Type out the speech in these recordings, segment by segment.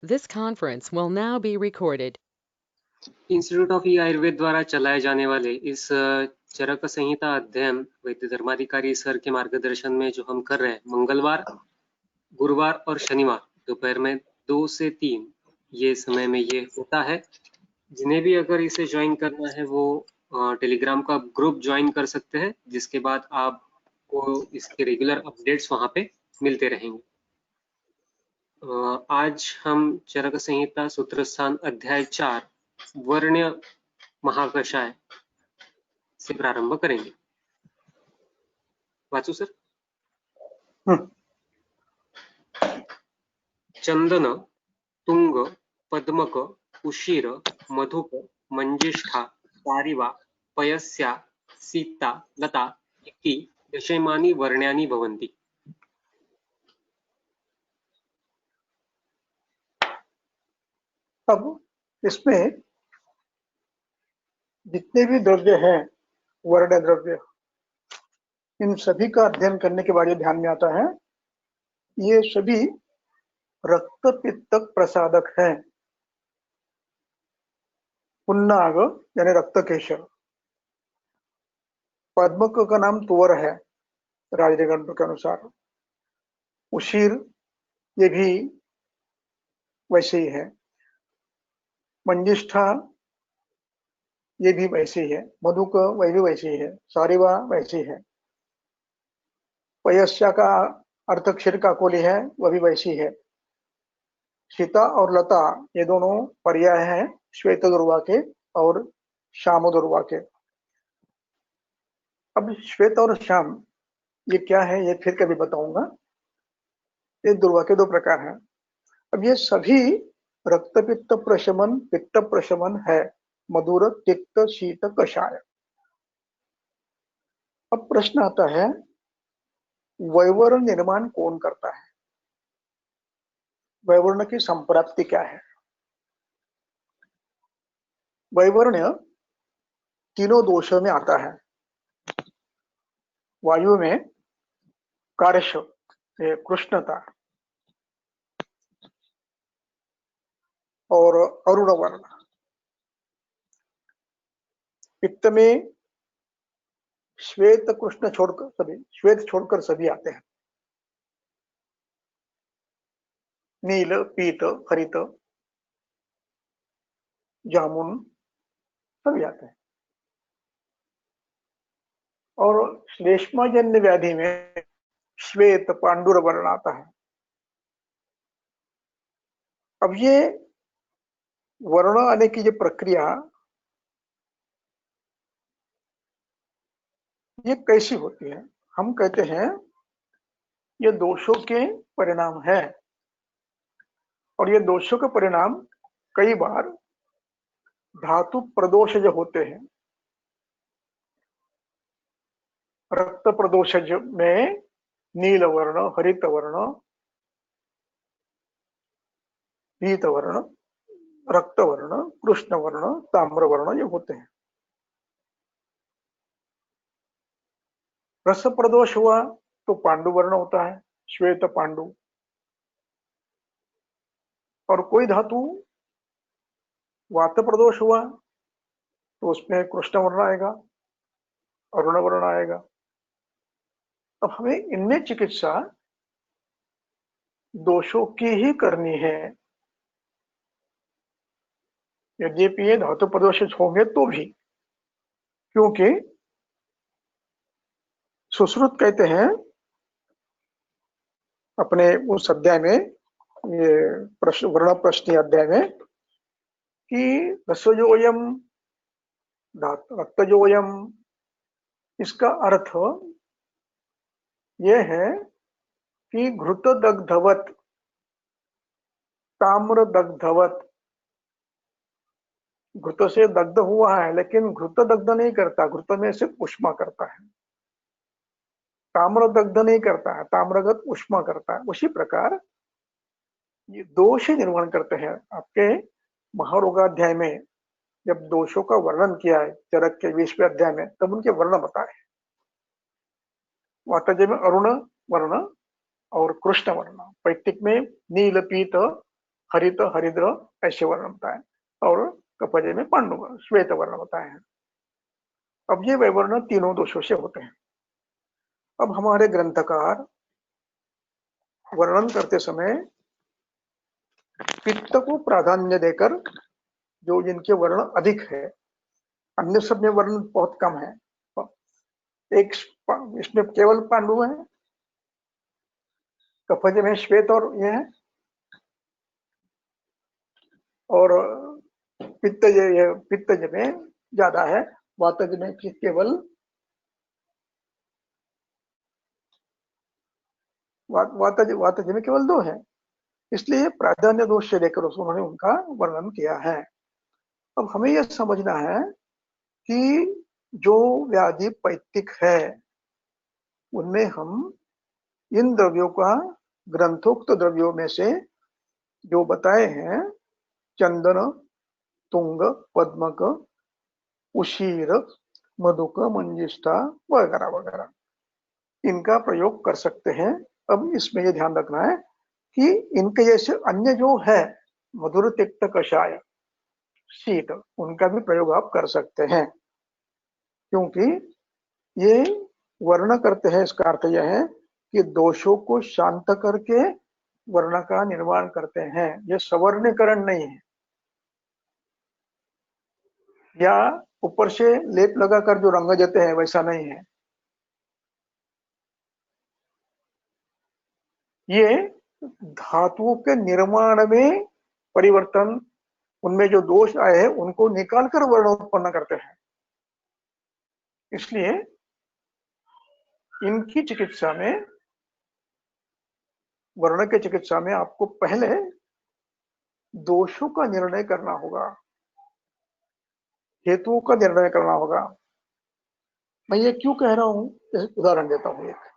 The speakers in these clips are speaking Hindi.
This conference will now be recorded. Institute of e Ayurveda द्वारा चलाए जाने वाले इस चरक संहिता अध्ययन वैद्य धर्माधिकारी सर के मार्गदर्शन में जो हम कर रहे हैं, मंगलवार, गुरुवार और शनिवार दोपहर में 2 से 3 ये समय में ये होता है। जिन्हें भी अगर इसे ज्वाइन करना है वो टेलीग्राम का ग्रुप ज्वाइन कर सकते हैं, जिसके बाद आपको इसके रेगुलर अपडेट्स वहां पे मिलते रहेंगे। आज हम चरक संहिता सूत्रस्थान अध्याय 4 वर्ण्य महाकषाय से प्रारंभ करेंगे। वाचू सर। चंदन, तुंग, पद्मक, उशीर, मधुक, मंजिष्ठा, तारिवा, पयस्या, सीता, लता इति दशमानि वर्ण्यानि भवन्ति। अब इसमें जितने भी द्रव्य हैं, वर्ण द्रव्य, इन सभी का अध्ययन करने के बाद ये ध्यान में आता है, ये सभी रक्त पित्तक प्रसादक हैं। पुन्नाग यानी रक्त केशर, पद्मक का नाम तुवर है राजनीय ग्रंथों के अनुसार, उशीर ये भी वैसे ही है, मंजिष्ठा ये भी वैसे ही है, मधुक वह भी वैसे ही है, सारिवा वैसे ही है, पयस्या का अर्थ क्षीर काकोली है, वह भी वैसी है। सीता और लता ये दोनों पर्याय हैं श्वेत दुर्वा के और श्याम दुर्वा के। अब श्वेत और श्याम ये क्या है ये फिर कभी बताऊंगा। ये दुर्वा के दो प्रकार हैं। अब ये सभी रक्त पित्त प्रशमन पित्त प्रशमन है, मधुर तिक्त शीत कषाय। अब प्रश्न आता है, वैवर्ण निर्माण कौन करता है, वैवर्ण की संप्राप्ति क्या है। वैवर्ण तीनों दोषों में आता है। वायु में कार्श कृष्णता और अरुण वर्ण, पित्त में श्वेत कृष्ण छोड़कर सभी, श्वेत छोड़कर सभी आते हैं, नील पीत हरित जामुन सभी आते हैं। और श्लेष्माजन्य व्याधि में श्वेत पांडुर वर्ण आता है। अब ये वर्ण आने की जो प्रक्रिया ये कैसी होती है, हम कहते हैं ये दोषों के परिणाम है, और ये दोषों के परिणाम कई बार धातु प्रदोष जो होते हैं, रक्त प्रदोष में नील वर्ण, हरित वर्ण, पीत वर्ण, रक्त वर्ण, कृष्ण वर्ण, ताम्र वर्ण ये होते हैं। रस प्रदोष हुआ तो पांडु वर्ण होता है, श्वेत पांडु। और कोई धातु वात प्रदोष हुआ तो उसमें कृष्ण वर्ण आएगा, अरुण वर्ण आएगा। अब हमें इनमें चिकित्सा दोषों की ही करनी है, यद्यपि ये धातु प्रदोषित होंगे तो भी, क्योंकि सुश्रुत कहते हैं अपने उस अध्याय में, ये प्रश्न वर्ण प्रश्न अध्याय में, कि रसोजोयम रक्तजोयम, इसका अर्थ यह है कि घृत दग्धवत ताम्र दग्धवत, घृत से दग्ध हुआ है लेकिन घृत दग्ध नहीं करता, घृत में से उष्मा करता है। ताम्र दग्ध नहीं करता है, ताम्रगत उष्मा करता है। उसी प्रकार ये दोष निर्माण करते हैं। आपके महारोगाध्याय में जब दोषों का वर्णन किया है चरक के 20वें अध्याय में, तब उनके वर्ण बताए। वातज में अरुण वर्ण और कृष्ण वर्ण, पैतृक में नील पीत हरित, हरिद्र ऐसे वर्ण होता है, और कपजे में पांडु श्वेत वर्ण होता है। अब ये वैवर्ण तीनों दोषों से होते हैं। अब हमारे ग्रंथकार वर्णन करते समय पित्त को प्राधान्य देकर, जो जिनके वर्ण अधिक है, अन्य सब में वर्ण बहुत कम है, एक इसमें केवल पांडु है, कफज में श्वेत और ये है, और पित्तज में ज्यादा है, वातज में केवल वातज में केवल 2 है। इसलिए प्राधान्य दोष से लेकर उन्होंने उनका वर्णन किया है। अब हमें यह समझना है कि जो व्याधि पैतिक है उनमें हम इन द्रव्यों का, ग्रंथोक्त द्रव्यों में से जो बताए हैं, चंदन, तुंग, पद्मक, उशीर, मधुक, मंजिष्ठा वगैरह वगैरह, इनका प्रयोग कर सकते हैं। अब इसमें यह ध्यान रखना है कि इनके जैसे अन्य जो है, मधुर, तिक्त, कषाय, शीत, उनका भी प्रयोग आप कर सकते हैं, क्योंकि ये वर्ण करते हैं। इसका अर्थ यह है कि दोषों को शांत करके वर्ण का निर्माण करते हैं। ये सवर्णीकरण नहीं है, या ऊपर से लेप लगाकर जो रंग देते हैं वैसा नहीं है। ये धातुओं के निर्माण में परिवर्तन, उनमें जो दोष आए हैं उनको निकालकर वर्ण उत्पन्न करते हैं। इसलिए इनकी चिकित्सा में, वर्ण के चिकित्सा में आपको पहले दोषों का निर्णय करना होगा, हेतुओं का निर्णय करना होगा। मैं ये क्यों कह रहा हूं, उदाहरण देता हूं। एक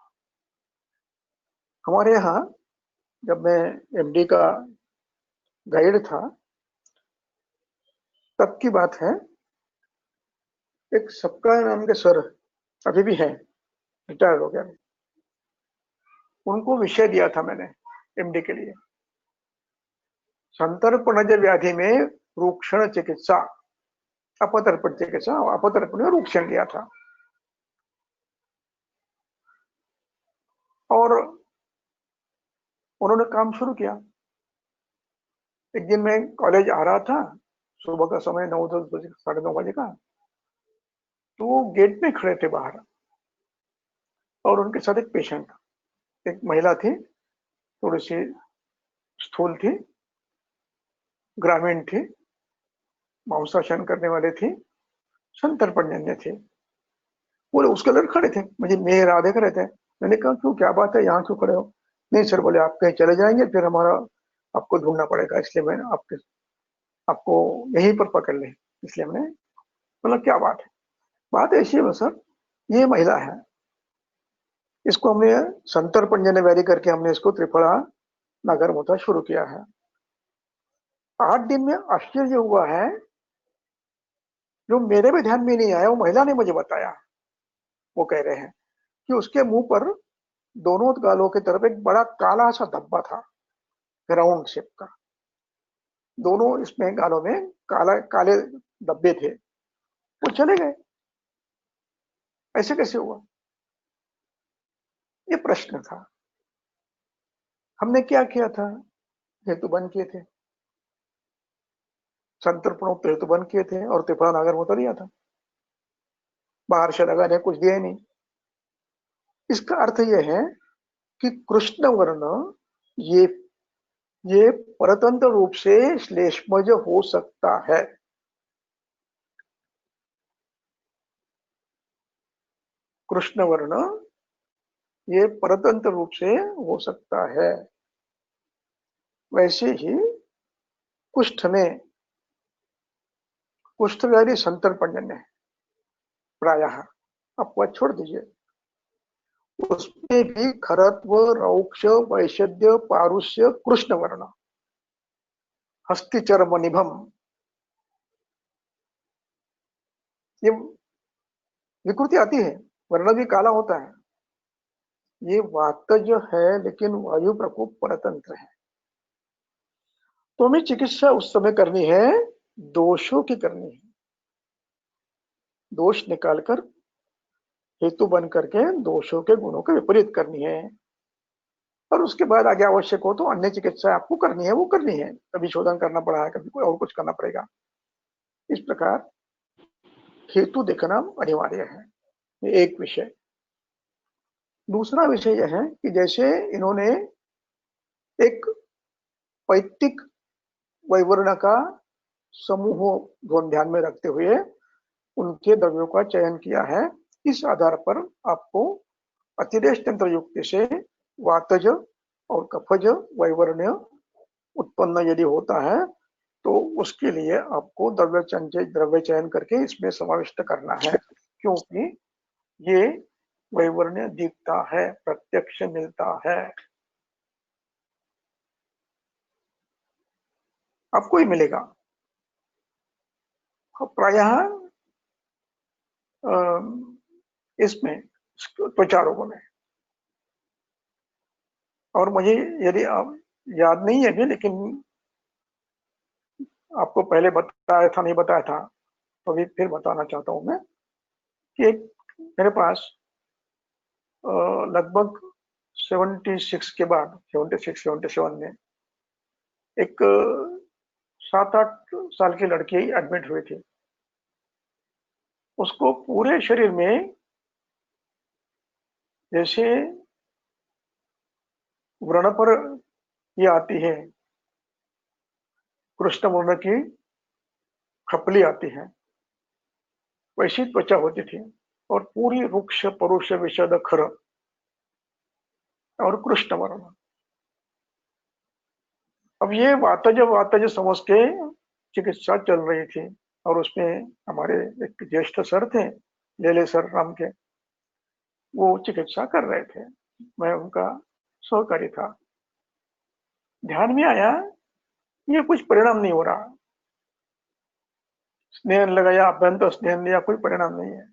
हमारे यहाँ जब मैं एमडी का गाइड था तब की बात है, एक सबका नाम के सर अभी भी है, रिटायर्ड हो गया, उनको विषय दिया था मैंने एमडी के लिए, संतर्पणज व्याधि में रूक्षण चिकित्सा, अपतर्पण चिकित्सा, अपतर्पण में रूक्षण लिया था। और उन्होंने काम शुरू किया। एक दिन मैं कॉलेज आ रहा था, सुबह का समय 9-10 बजे, 9:30 बजे का, तो वो गेट में खड़े थे बाहर, और उनके साथ एक पेशेंट था। एक महिला थी, थोड़ी सी स्थूल थी, ग्रामीण थी, मांसाशन करने वाले थी, संतर्पणजन्य थे। बोले उसके लड़के खड़े थे, मुझे मेरा देख रहे थे। मैंने कहा क्यों, क्या बात है, यहाँ क्यों खड़े हो? नहीं सर, बोले आप कहीं चले जाएंगे फिर हमारा आपको ढूंढना पड़ेगा, इसलिए मैंने आपको यहीं पर पकड़ ले, इसलिए हमने। मतलब क्या बात है? बात ऐसी है सर, ये महिला है, इसको हमने संतर्पणजन्य व्याधि करके हमने इसको त्रिफला नागर मोथा शुरू किया है। 8 दिन में आश्चर्य हुआ है, जो मेरे भी ध्यान में नहीं आया, वो महिला ने मुझे बताया। वो कह रहे हैं कि उसके मुंह पर दोनों गालों की तरफ एक बड़ा काला सा धब्बा था, राउंड शेप का, दोनों इसमें गालों में काले धब्बे थे। वो चले गए, ऐसे कैसे हुआ? ये प्रश्न था। हमने क्या किया था? हेतु बंद किए थे, संतर्पणोक्त हेतु बंद किए थे, और त्रिफला नागर मोथा दिया था। बाहर से लगाने कुछ दिया ही नहीं। इसका अर्थ यह है कि कृष्ण वर्ण ये परतंत्र रूप से श्लेष्मज हो सकता है। कृष्ण वर्ण ये परतंत्र रूप से हो सकता है। वैसे ही कुष्ठ में, कुष्ठ व्याधि संतर्पणजन्य है प्रायः, आप वह छोड़ दीजिए। उसमें भी खरत्व, रौक्ष, वैशद्य, पारुष्य, कृष्ण वर्ण, हस्तिचर्म निभम, ये विकृति आती है, वर्ण भी काला होता है। ये वातज है, लेकिन वायु प्रकोप परतंत्र है। तो हमें चिकित्सा उस समय करनी है, दोषों की करनी है। दोष निकालकर हेतु बन करके दोषों के गुणों के विपरीत करनी है, और उसके बाद आगे आवश्यक हो तो अन्य चिकित्सा आपको करनी है, वो करनी है। कभी शोधन करना पड़ा है, कभी कोई और कुछ करना पड़ेगा। इस प्रकार हेतु देखना अनिवार्य है, ये एक विषय। दूसरा विषय यह है कि जैसे इन्होंने एक पैतृक वैवर्ण का समूह को ध्यान में रखते हुए उनके द्रव्यों का चयन किया है, इस आधार पर आपको अतिदेश तंत्र युक्ति से वातज और कफज वैवर्ण उत्पन्न यदि होता है तो उसके लिए आपको द्रव्य चयन करके इसमें समाविष्ट करना है, क्योंकि ये वैवर्ण दिखता है, प्रत्यक्ष मिलता है, आपको ही मिलेगा। प्रायः इसमें त्वचा रोगों में, और मुझे यदि आप याद नहीं है भी, लेकिन आपको पहले बताया था, नहीं बताया था तो अभी फिर बताना चाहता हूं मैं कि मेरे पास लगभग 76 के बाद 76-77 में एक 7-8 साल की लड़की एडमिट हुई थी। उसको पूरे शरीर में जैसे व्रण पर ये आती है, कृष्ण वर्ण की खपली आती है, वैसी त्वचा होती थी, और पूरी रुक्ष परुष विशद खर और कृष्ण वर्ण। अब ये वातज समझ के चिकित्सा चल रही थी, और उसमें हमारे एक ज्येष्ठ सर थे, लेले सर नाम के, वो चिकित्सा कर रहे थे, मैं उनका सहकारी था। ध्यान में आया ये कुछ परिणाम नहीं हो रहा, स्नेह लगाया, अभ्यंतर स्नेह लिया, कोई परिणाम नहीं है।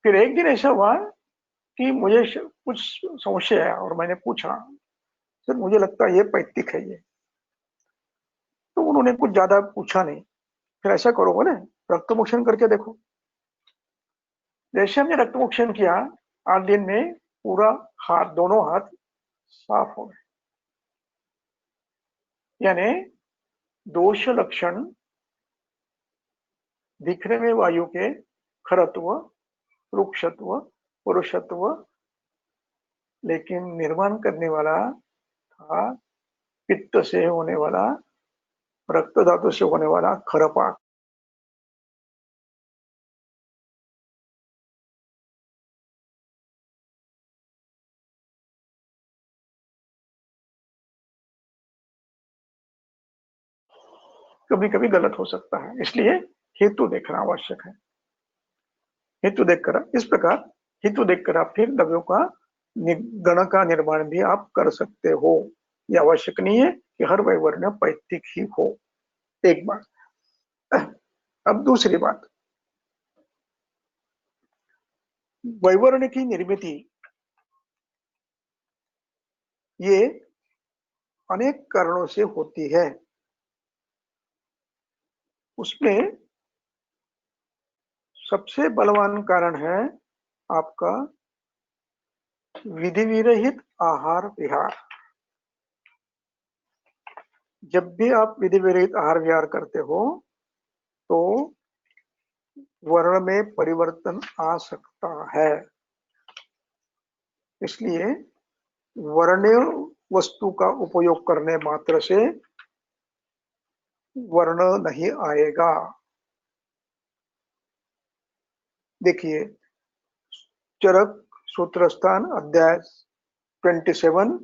फिर एक दिन ऐसा हुआ कि मुझे कुछ संशय आया और मैंने पूछा, सर मुझे लगता है ये पैतृक है ये। तो उन्होंने कुछ ज्यादा पूछा नहीं, फिर ऐसा करो बोले रक्तमोक्षण करके देखो। जैसे हमने रक्तमोक्षण किया, 8 दिन में पूरा हाथ, दोनों हाथ साफ हो गए। यानी दोष लक्षण दिखने में वायु के खरत्व, रुक्षत्व, पुरुषत्व, लेकिन निर्माण करने वाला था पित्त से होने वाला, रक्त धातु से होने वाला खरपाक। कभी कभी गलत हो सकता है, इसलिए हेतु देखना आवश्यक है। हेतु देखकर, इस प्रकार हेतु देखकर आप फिर द्रव्यों का गण का निर्माण भी आप कर सकते हो। यह आवश्यक नहीं है कि हर वैवर्ण पैतृक ही हो। एक बात। अब दूसरी बात, वैवर्ण की निर्मिति ये अनेक कारणों से होती है। उसमें सबसे बलवान कारण है आपका विधि विरहित आहार विहार। जब भी आप विधि विरहित आहार विहार करते हो तो वर्ण में परिवर्तन आ सकता है, इसलिए वर्ण्य वस्तु का उपयोग करने मात्र से वर्ण नहीं आएगा। देखिए चरक सूत्रस्थान अध्याय 27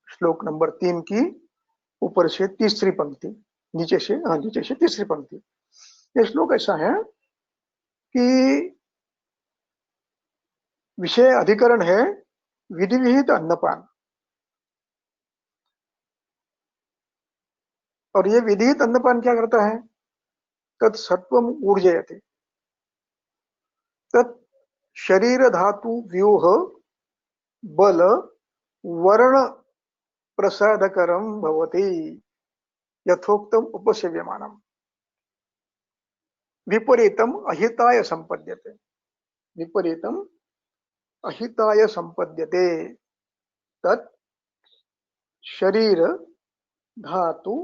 श्लोक नंबर 3 की ऊपर से तीसरी पंक्ति, नीचे से तीसरी पंक्ति। यह श्लोक ऐसा है कि विषय अधिकरण है विधि विहित अन्नपान, और ये विधिहित अन्नपान क्या करता है, तत् सत्वम ऊर्जयते, तत् शरीर धातु व्यूह बल वर्ण प्रसादकरं भवति यथोक्तम उपसेव्यमानम। विपरीतम अहिताय संपद्यते, विपरीतम अहिताय संपद्यते तत् शरीर धातु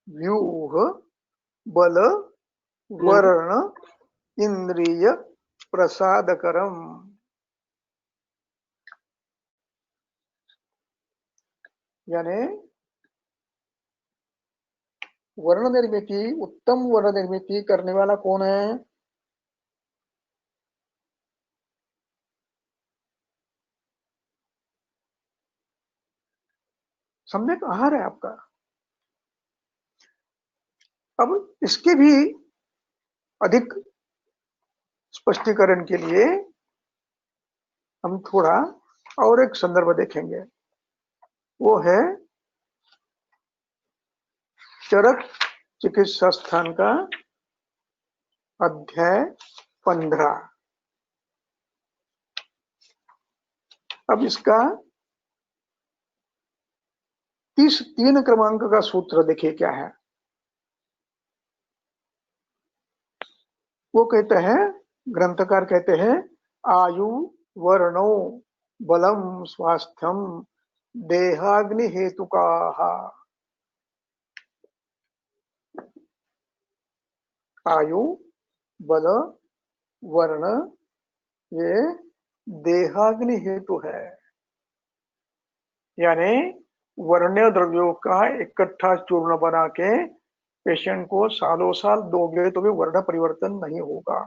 व्यूह बल वर्ण इंद्रिय प्रसादकरम। यानी वर्ण निर्मिति, उत्तम वर्ण निर्मिति करने वाला कौन है? सम्यक आहार है आपका। अब इसके भी अधिक स्पष्टीकरण के लिए हम थोड़ा और एक संदर्भ देखेंगे, वो है चरक चिकित्सा स्थान का अध्याय 15। अब इसका 3 क्रमांक का सूत्र देखिए क्या है। वो कहते हैं, ग्रंथकार कहते हैं, आयु वर्णो बलम स्वास्थ्यम देहाग्नि हेतुकाः। आयु बल वर्ण ये देहाग्नि हेतु है। यानी वर्ण्य द्रव्यों का इकट्ठा चूर्ण बना के पेशेंट को सालों साल दोगे तो भी वर्ण परिवर्तन नहीं होगा,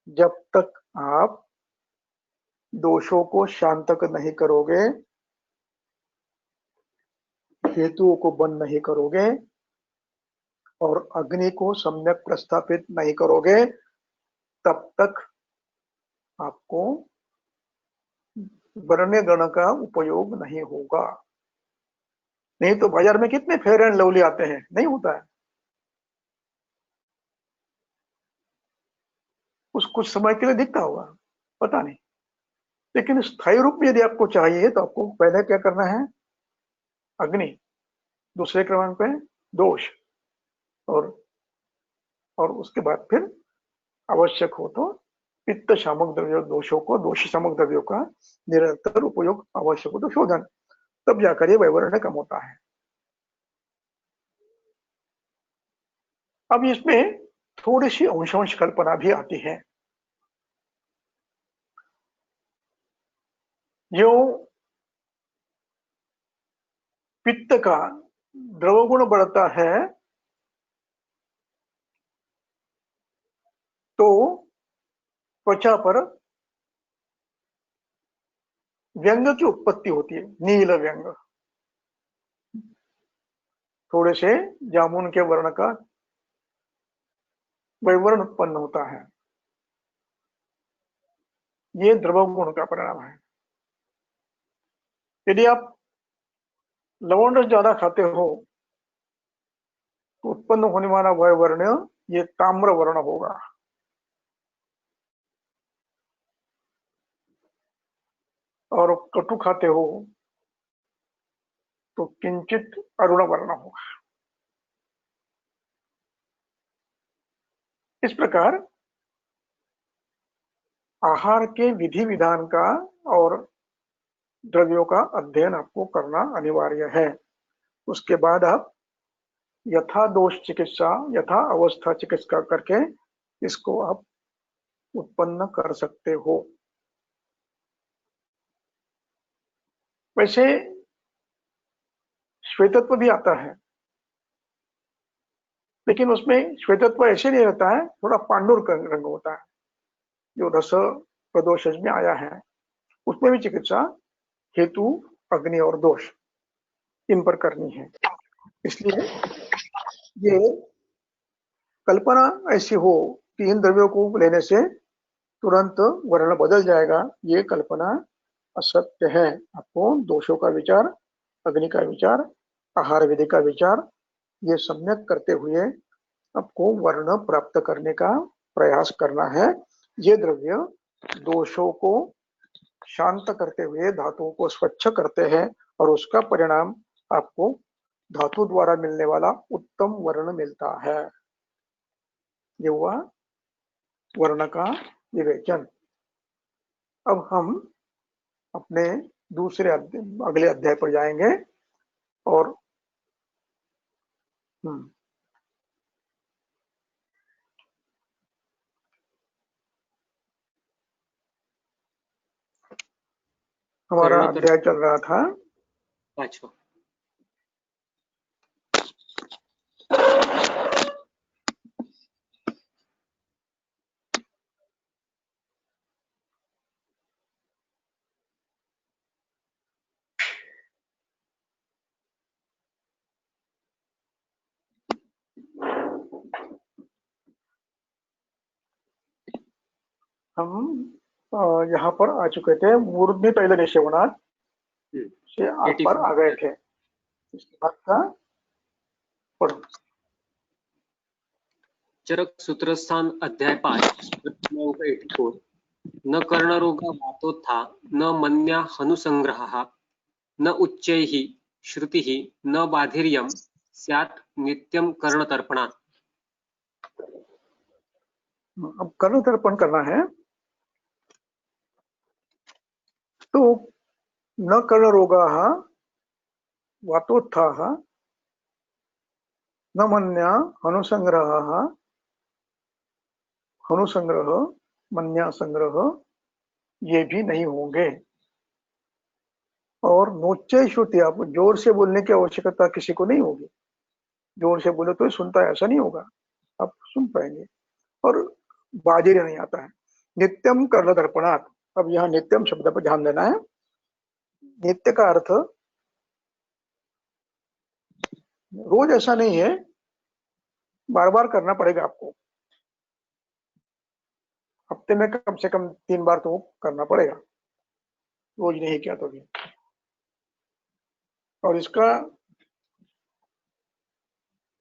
जब तक आप दोषों को शांत नहीं करोगे, हेतुओं को बंद नहीं करोगे और अग्नि को सम्यक प्रस्थापित नहीं करोगे, तब तक आपको वर्ण गण का उपयोग नहीं होगा। नहीं तो बाजार में कितने फेयर एंड लवली आते हैं, नहीं होता है। कुछ समय के लिए दिखता होगा, पता नहीं, लेकिन स्थायी रूप में यदि आपको चाहिए तो आपको पहले क्या करना है? अग्नि, दूसरे क्रमांक पे दोष, और उसके बाद फिर आवश्यक हो तो पित्त शामक द्रव्य दोषों को, दोषी शामक द्रव्यों का निरंतर उपयोग, आवश्यक हो तो शोधन, तब जाकर ये वैवर्ण कम होता है। अब इसमें थोड़ी सी अंश कल्पना भी आती है। जो पित्त का द्रव गुण बढ़ता है तो त्वचा पर व्यंग की उत्पत्ति होती है, नील व्यंग, थोड़े से जामुन के वर्ण का वैवर्ण उत्पन्न होता है। ये द्रव गुण का परिणाम है। यदि आप लवण रस ज्यादा खाते हो तो उत्पन्न होने वाला वह वर्ण ये ताम्र वर्ण होगा। और कटु खाते हो तो किंचित अरुण वर्ण होगा। इस प्रकार आहार के विधि विधान का और द्रव्यों का अध्ययन आपको करना अनिवार्य है। उसके बाद आप यथा दोष चिकित्सा, यथा अवस्था चिकित्सा करके इसको आप उत्पन्न कर सकते हो। वैसे श्वेतत्व भी आता है, लेकिन उसमें श्वेतत्व ऐसे नहीं रहता है, थोड़ा पांडुर रंग होता है, जो रस प्रदोष में आया है। उसमें भी चिकित्सा हेतु अग्नि और दोष इन पर करनी है। इसलिए ये कल्पना ऐसी हो कि इन द्रव्यों को लेने से तुरंत वर्ण बदल जाएगा, ये कल्पना असत्य है। आपको दोषों का विचार, अग्नि का विचार, आहार विधि का विचार, ये सम्यक करते हुए आपको वर्ण प्राप्त करने का प्रयास करना है। ये द्रव्य दोषों को शांत करते हुए, धातुओं को स्वच्छ करते हैं और उसका परिणाम आपको धातु द्वारा मिलने वाला उत्तम वर्ण मिलता है। ये हुआ वर्ण का विवेचन। अब हम अपने दूसरे अगले अध्याय पर जाएंगे और हमारा अध्याय चल रहा था 5वां। हम यहाँ पर आ चुके थे, मूर्धनि पहले निषेवनात् से आप पर आ गए थे। इसके बाद का पढ़ो। चरक सूत्रस्थान अध्याय 5 क्रमांक 84। न कर्णरोगा वातोत्था न मन्या हनुसंग्रहः न उच्चैः श्रुतिः न बाधिर्यं स्यात् नित्यं कर्णतर्पणात्। अब कर्ण तर्पण करना है तो न कर्ण रोगाः वातोत्थाः न मन्या हनुसंग्रहः हनुसंग्रह मन्या संग्रह ये भी नहीं होंगे। और नोच्चै श्रुति, आप जोर से बोलने की आवश्यकता किसी को नहीं होगी। जोर से बोले तो ही सुनता है, ऐसा नहीं होगा, आप सुन पाएंगे। और बाधिर नहीं आता है। नित्यम कर्ण दर्पणात्, अब यहाँ नित्यम शब्द पर ध्यान देना है। नित्य का अर्थ रोज ऐसा नहीं है, बार बार करना पड़ेगा आपको। हफ्ते में कम से कम 3 बार तो करना पड़ेगा, रोज नहीं किया तो भी। और इसका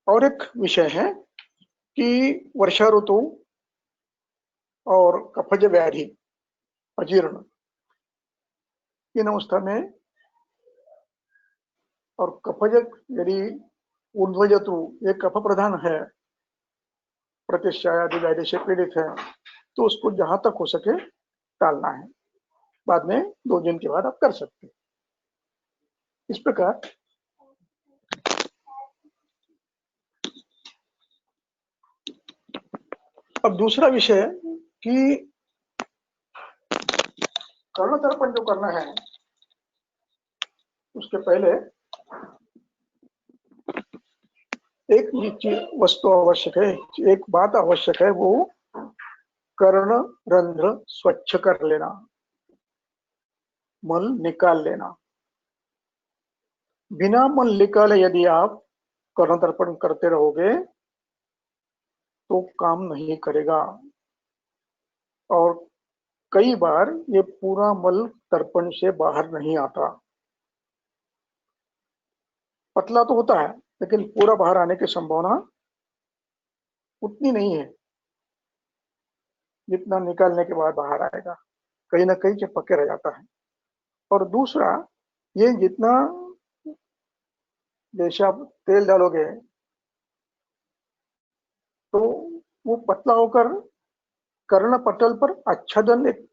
और एक विषय है कि वर्षा ऋतु और कफज व्याधि अजीर्ण इन अवस्था में, और कफज यदि ऊर्ध्वजतु एक कफ प्रधान है, प्रतिष्ठा आदि व्याधि से पीड़ित है, तो उसको जहां तक हो सके टालना है। बाद में 2 दिन के बाद आप कर सकते हैं। इस प्रकार अब दूसरा विषय कि कर्ण तर्पण जो करना है उसके पहले एक वस्तु आवश्यक है, एक बात आवश्यक है, वो कर्ण रंध्र स्वच्छ कर लेना, मल निकाल लेना। बिना मल निकाले यदि आप कर्ण तर्पण करते रहोगे तो काम नहीं करेगा। और कई बार ये पूरा मल तर्पण से बाहर नहीं आता। पतला तो होता है लेकिन पूरा बाहर आने की संभावना उतनी नहीं है जितना निकालने के बाद बाहर आएगा। कहीं ना कहीं चिपक के रह जाता है। और दूसरा, ये जितना जैसे आप तेल डालोगे तो वो पतला होकर कर्ण पटल पर आच्छादन, एक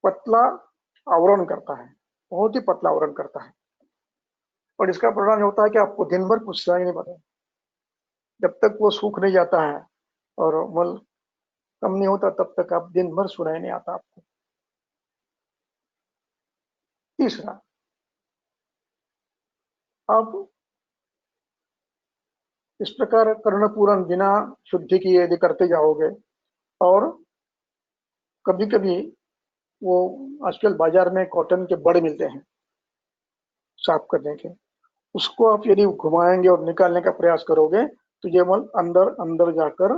पतला आवरण करता है, बहुत ही पतला आवरण करता है। और इसका परिणाम होता है कि आपको दिन भर कुछ सुनाई नहीं पड़ता जब तक वो सूख नहीं जाता है और मल कम नहीं होता, तब तक आप दिन भर सुनाई नहीं आता आपको। तीसरा, अब इस प्रकार कर्णपूरण बिना शुद्धि की यदि करते जाओगे, और कभी कभी वो आजकल बाजार में कॉटन के बड़े मिलते हैं साफ करने के, उसको आप यदि घुमाएंगे और निकालने का प्रयास करोगे तो ये मल अंदर अंदर जाकर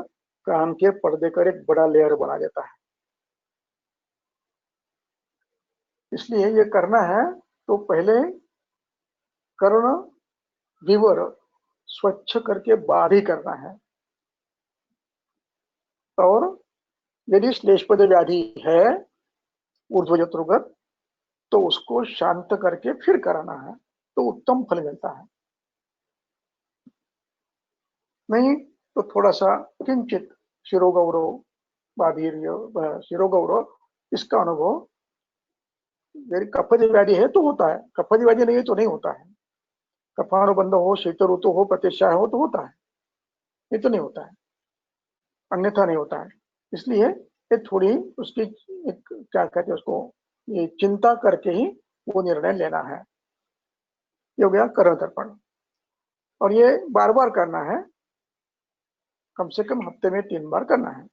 कान के पर्दे का एक बड़ा लेयर बना देता है। इसलिए ये करना है तो पहले कर्ण विवर स्वच्छ करके बाहर ही करना है। और यदि श्लेष्पद व्याधि है ऊर्ध्वजत्रुगत, तो उसको शांत करके फिर कराना है तो उत्तम फल मिलता है। नहीं तो थोड़ा सा किंचित शिरोगौरव, बाधीर्य, शिरोगौरव, इसका अनुभव यदि कफज व्याधि है तो होता है, कफज व्याधि नहीं है तो नहीं होता है। कफानुबंध हो, शीत ऋतु हो, प्रतिशाय हो तो होता है, ये तो नहीं होता है, अन्यथा नहीं होता है। इसलिए ये थोड़ी उसकी एक क्या कहते हैं उसको, ये चिंता करके ही वो निर्णय लेना है। ये हो गया करण तर्पण, और ये बार बार करना है, कम से कम हफ्ते में 3 बार करना है।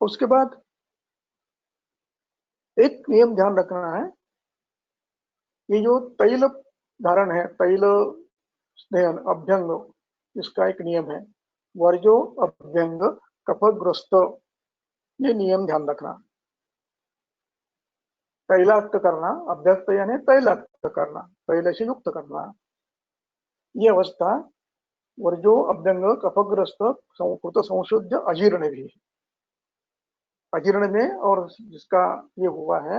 उसके बाद एक नियम ध्यान रखना है, ये जो तैल धारण है, तैल स्नेहन अभ्यंग, इसका एक नियम है, वर्जो अभ्यंग कफग्रस्त, ये नियम ध्यान रखना। तैलाक्त करना, अभ्यक्त यानी तैलाक्त करना, तैल से युक्त करना, ये अवस्था वर्जो अभ्यंग कफग्रस्त संकृत संशुद्ध अजीर्ण भी, अजीर्ण में और जिसका ये हुआ है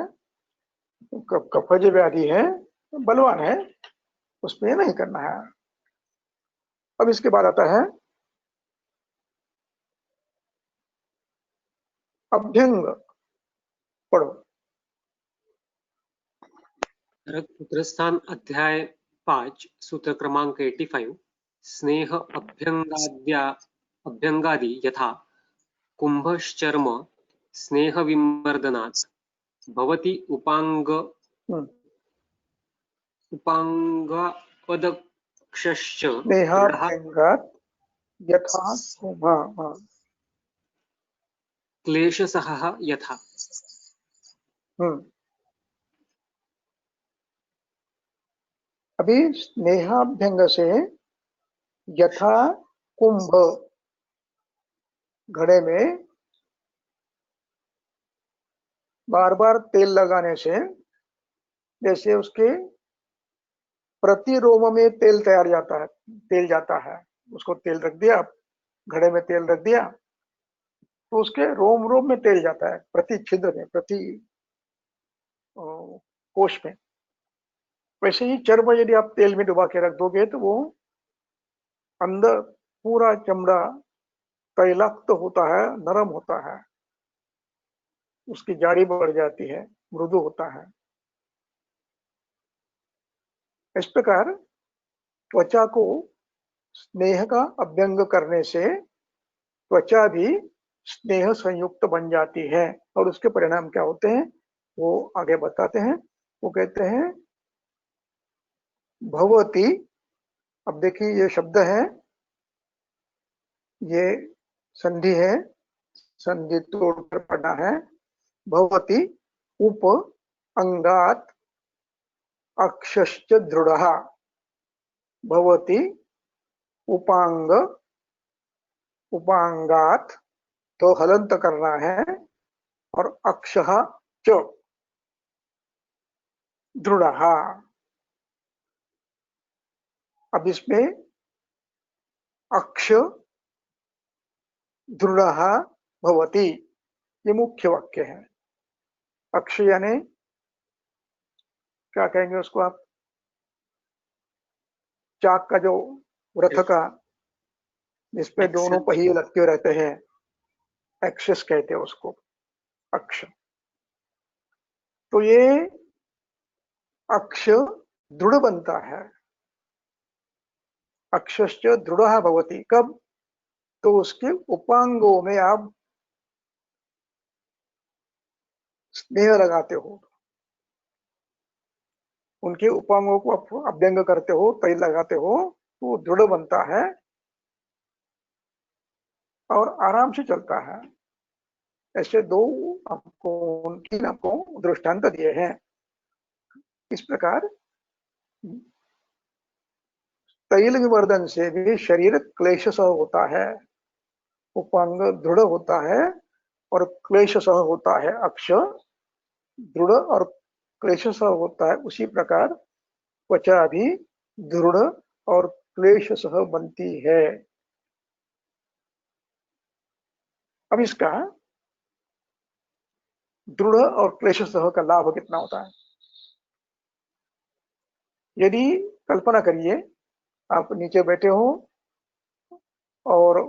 कफज व्याधि है, बलवान है, उसमें नहीं करना है। अब इसके बाद आता है अभ्यंग, पढ़ो। पुत्रस्थान अध्याय 5 सूत्र क्रमांक 85। स्नेह अभ्यंगादि यथा कुंभश्चर्म स्नेह विमर्दनात् भवति उपांगपदक्षश्च दृढः स्नेहाभ्यंगात् यथा क्लेशसहः यथा। अभी स्नेहाभ्यंग से यथा कुंभ, घड़े में बार बार तेल लगाने से जैसे उसके प्रति रोम में तेल तैयार जाता है, तेल जाता है, उसको तेल रख दिया, घड़े में तेल रख दिया तो उसके रोम रोम में तेल जाता है, प्रति छिद्र में, प्रति कोश में। वैसे ही चर्म यदि आप तेल में डुबा के रख दोगे तो वो अंदर पूरा चमड़ा तैलाक्त होता है, नरम होता है, उसकी जाड़ी बढ़ जाती है, मृदु होता है। इस प्रकार त्वचा को स्नेह का अभ्यंग करने से त्वचा भी स्नेह संयुक्त बन जाती है, और उसके परिणाम क्या होते हैं वो आगे बताते हैं। वो कहते हैं भवती, अब देखिए ये शब्द है, ये संधि है, संधि तोड़कर पढ़ना है। भवती उप अंगात अक्षश्च दृढ़ः, भवती उपांग, उपांगात तो हलंत करना है, और अक्षः च दृढ़ः। अब इसमें अक्ष दृढ़ः भवति, ये मुख्य वाक्य है। अक्ष यानी क्या कहेंगे उसको आप, चाक का जो रथ का जिसपे दोनों पहिए लटके रहते हैं, एक्सिस कहते हैं उसको, अक्ष। तो ये अक्ष दृढ़ बनता है, अक्षश्च दृढ़ः भवति, कब, तो उसके उपांगों में आप स्नेह लगाते हो, उनके उपांगों को आप अभ्यंग करते हो, तैल लगाते हो, तो दृढ़ बनता है और आराम से चलता है। ऐसे दो आपको, तीन आपको दृष्टांत दिए हैं। इस प्रकार तैल विवर्धन से भी शरीर क्लेश सह होता है, उपांग दृढ़ होता है और क्लेश सह होता है, अक्ष दृढ़ और क्लेश सह होता है। उसी प्रकार त्वचा भी दृढ़ और क्लेश सह बनती है। अब इसका दृढ़ और क्लेश सह का लाभ कितना होता है। यदि कल्पना करिए आप नीचे बैठे हो और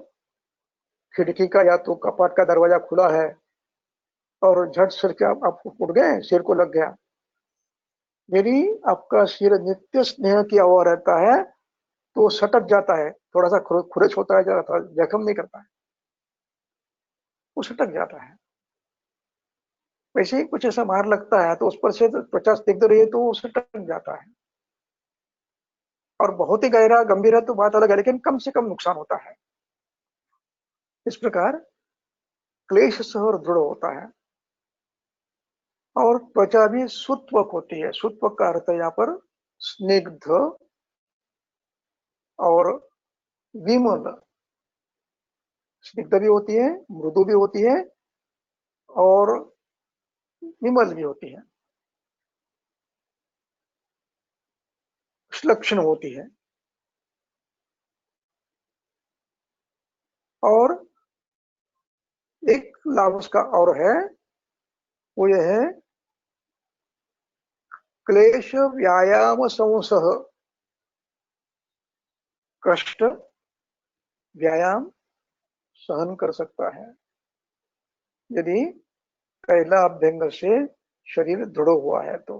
खिड़की का या तो कपाट का दरवाजा खुला है और झट सिर के आप उठ गए, सिर को लग गया। यदि आपका सिर नित्य स्नेह किया हुआ रहता है तो सटक जाता है, थोड़ा सा खुरच होता है, जख्म नहीं करता है, वो सटक जाता है। वैसे ही कुछ ऐसा मार लगता है तो उस पर से त्वचा दिख रही है तो वो सटक जाता है। और बहुत ही गहरा गंभीर है तो बात अलग है, लेकिन कम से कम नुकसान होता है। इस प्रकार क्लेश सह और दृढ़ होता है। और त्वचा भी सुत्वक होती है। सुत्वक का अर्थ है यहाँ पर स्निग्ध और विमल। स्निग्ध भी होती है, मृदु भी होती है और विमल भी होती है, लक्षण होती है। और एक लाभ उसका और है, वो यह है क्लेश व्यायाम संसह। कष्ट व्यायाम सहन कर सकता है यदि पहला अभ्यंग से शरीर दृढ़ हुआ है तो।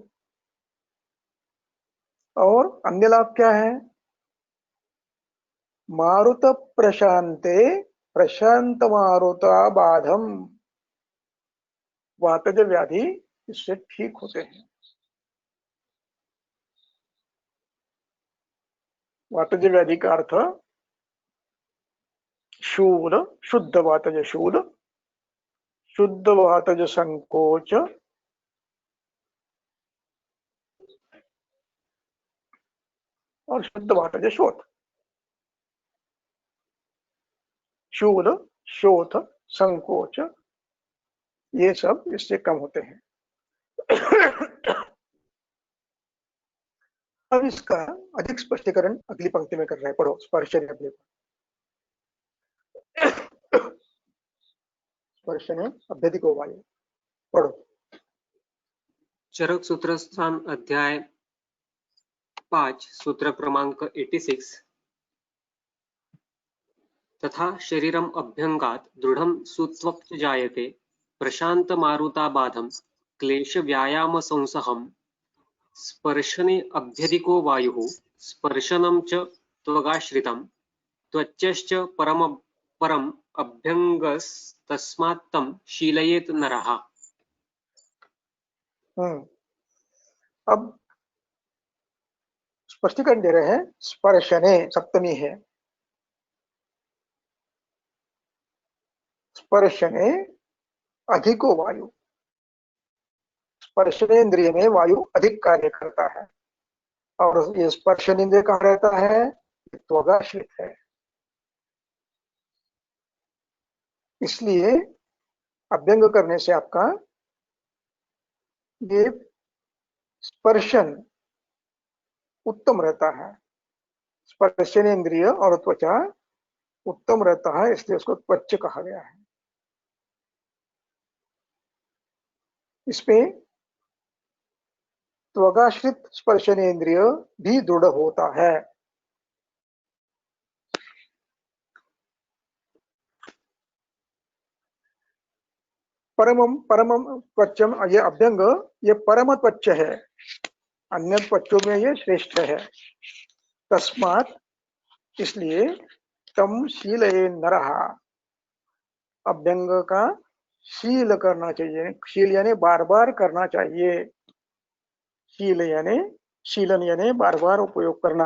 और अन्य लाभ क्या है? मारुत प्रशांते प्रशांत मारुता बाधम। वातज व्याधि इससे ठीक होते हैं। वातज व्याधि का अर्थ शूल, शुद्ध वातज शूल, शुद्ध वातज संकोच और शुद्ध वातज शोथ। शूल, शोथ, संकोच ये सब इससे कम होते हैं। अब इसका अधिक स्पष्टीकरण अगली पंक्ति में कर रहे हैं। पढ़ो स्पर्शने अभ्युपगम। स्पर्शने अभ्यधिको वायु, पढ़ो। चरक सूत्र स्थान अध्याय 5 सूत्र क्रमांक 86। तथा शरीरम अभ्यंगात दृढ़ं सुत्वक् जायते प्रशांत मारुताबाधम क्लेश व्यायाम संसहम स्पर्शने अभ्यधिको वायुः स्पर्शनं च त्वगाश्रितं त्वच्चश्च परम अभ्यंगस्तस्मात् तं शीलयेत् नरः। अब स्पष्टीकरण दे रहे हैं। स्पर्शने सप्तमी है। स्पर्शने अधिको वायु। स्पर्शनेन्द्रिय में वायु अधिक कार्य करता है और ये स्पर्शनेन्द्रिय कहाँ रहता है? त्वगाश्रित है। इसलिए अभ्यंग करने से आपका ये स्पर्शन उत्तम रहता है। स्पर्शनेन्द्रिय और त्वचा उत्तम रहता है, इसलिए उसको त्वच कहा गया है। इसमें त्वगाश्रित स्पर्शनेन्द्रिय भी दृढ़ होता है। परमम परमम त्वचम, ये अभ्यंग ये परम त्वच है, अन्य त्वचों में ये श्रेष्ठ है। तस्मात् इसलिए तम शीलये नरः, अभ्यंग का शील करना चाहिए। शील यानी बार बार करना चाहिए। शील यानी शीलन यानी बार बार उपयोग करना।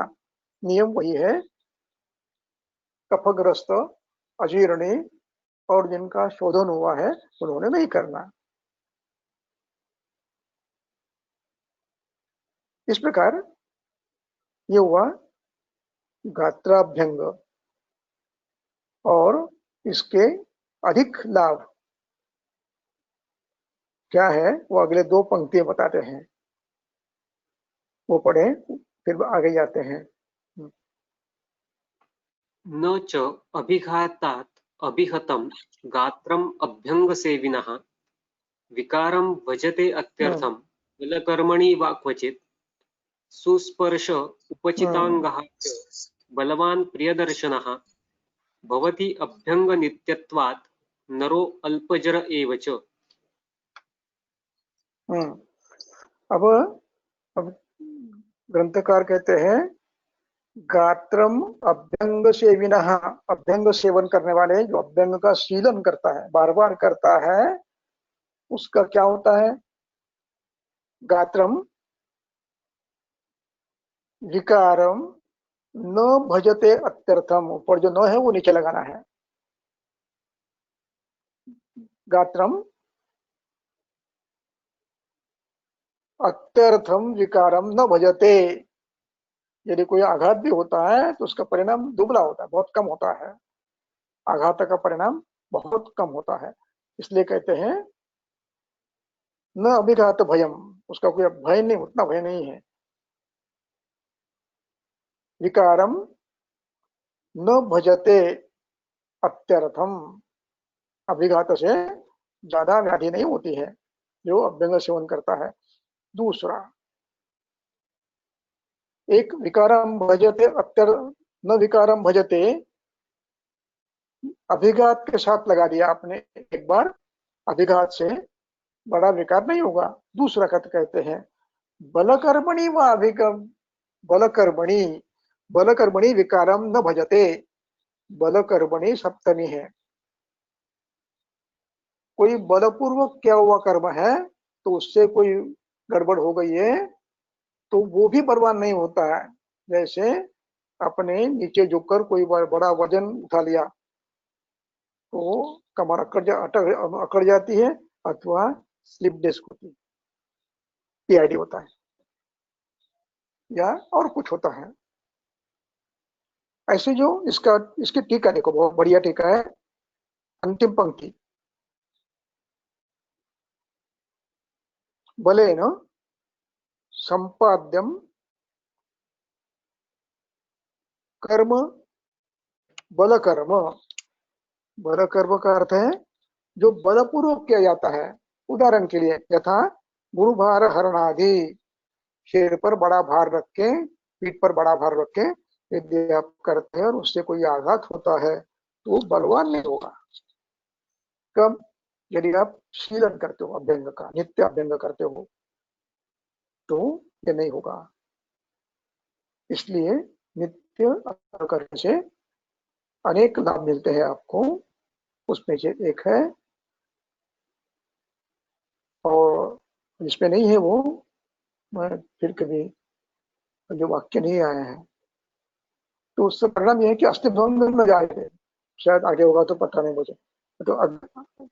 नियम वही है। कफग्रस्त, अजीर्णी और जिनका शोधन हुआ है उन्होंने नहीं करना। इस प्रकार ये हुआ गात्राभ्यंग। और इसके अधिक लाभ क्या है वो अगले दो पंक्तियां बताते हैं, वो पढ़े फिर आगे जाते हैं। न च अभिघातात् अभिहतं गात्रम् अभ्यंगसेविनः विकारं भजते अत्यर्थं बलकर्मणि वा क्वचित् सुस्पर्श उपचितांगः च बलवान् प्रियदर्शनः भवति अभ्यंगनित्यत्वात् नरो अल्पजर एव च। अब ग्रंथकार कहते हैं गात्रम अभ्यंग सेविनः, अभ्यंग सेवन करने वाले, जो अभ्यंग का शीलन करता है, बार बार करता है, उसका क्या होता है? गात्रम विकारम न भजते अत्यर्थम, ऊपर जो न है वो नीचे लगाना है। गात्रम अत्यर्थम विकारम न भजते, यदि कोई आघात भी होता है तो उसका परिणाम दुबला होता है, बहुत कम होता है। आघात का परिणाम बहुत कम होता है, इसलिए कहते हैं न अभिघात भयम, उसका कोई भय नहीं, उतना भय नहीं है। विकारम न भजते अत्यर्थम, अभिघात से ज्यादा व्याधि नहीं होती है जो अभ्यंग सेवन करता है। दूसरा, एक विकारम भजते न विकारम भजते, अभिघात के साथ लगा दिया आपने एक बार, अभिघात से बड़ा विकार नहीं होगा। दूसरा कथ कहते हैं बलकर्मणि व अभिगम, बलकर्मणि, बलकर्मणि विकारम न भजते, बलकर्मणि सप्तमी है, कोई बलपूर्वक किया हुआ कर्म है तो उससे कोई गड़बड़ हो गई है तो वो भी बर्बाद नहीं होता है। जैसे अपने नीचे झुककर कोई बड़ा वजन उठा लिया तो कमर अकड़ जाती है अथवा स्लिप डिस्क होती है, पीआईडी होता है या और कुछ होता है। ऐसे जो इसकी टीका देखो, बहुत बढ़िया टीका है, अंतिम पंक्ति, बलेन संपाद्यम कर्म बलकर्म, बलकर्म का अर्थ है जो बलपूर्वक किया जाता है। उदाहरण के लिए यथा गुरु भार हरणादि, शेर पर बड़ा भार रख के, पीठ पर बड़ा भार रख के यदि आप करते हैं और उससे कोई आघात होता है तो बलवान नहीं होगा। कब? यदि आप शीलन करते हो अभ्यंग का, नित्य अभ्यंग करते हो तो ये नहीं होगा। इसलिए नित्य करने से अनेक लाभ मिलते हैं आपको, उसमें से एक है, और जिसमें नहीं है वो मैं फिर कभी जो वाक्य नहीं आया है तो उससे परिणाम यह है कि अस्थिभंग में जाएंगे, शायद आगे होगा तो पता नहीं मुझे, तो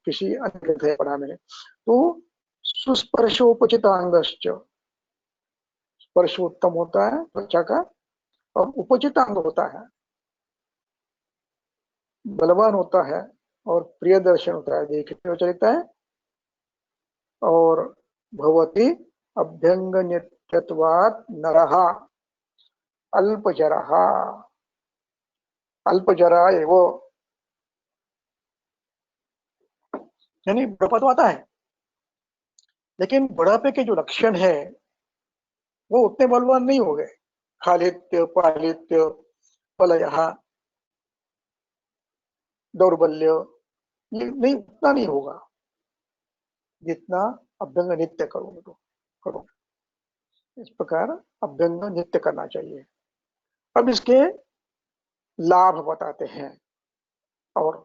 किसी अन्य ग्रंथ है पढ़ा मैंने। तो सुस्पर्शोपचितांगश्च, स्पर्श उत्तम होता है त्वचा का, और उपचितांग होता है, बलवान होता है और प्रिय दर्शन होता है, देखने में चलता है। और भवति अभ्यंग नित्यत्वात् नरः अल्पजरः, अल्पजरा एव, यानी बुढ़ापा तो आता है लेकिन बुढ़ापे के जो लक्षण है वो उतने बलवान नहीं हो गए। खालित्य, पालित्य, पलयः, दौर्बल्य, नहीं, उतना नहीं होगा जितना अभ्यंग नित्य करोगे तो करो। इस प्रकार अभ्यंग नित्य करना चाहिए। अब इसके लाभ बताते हैं और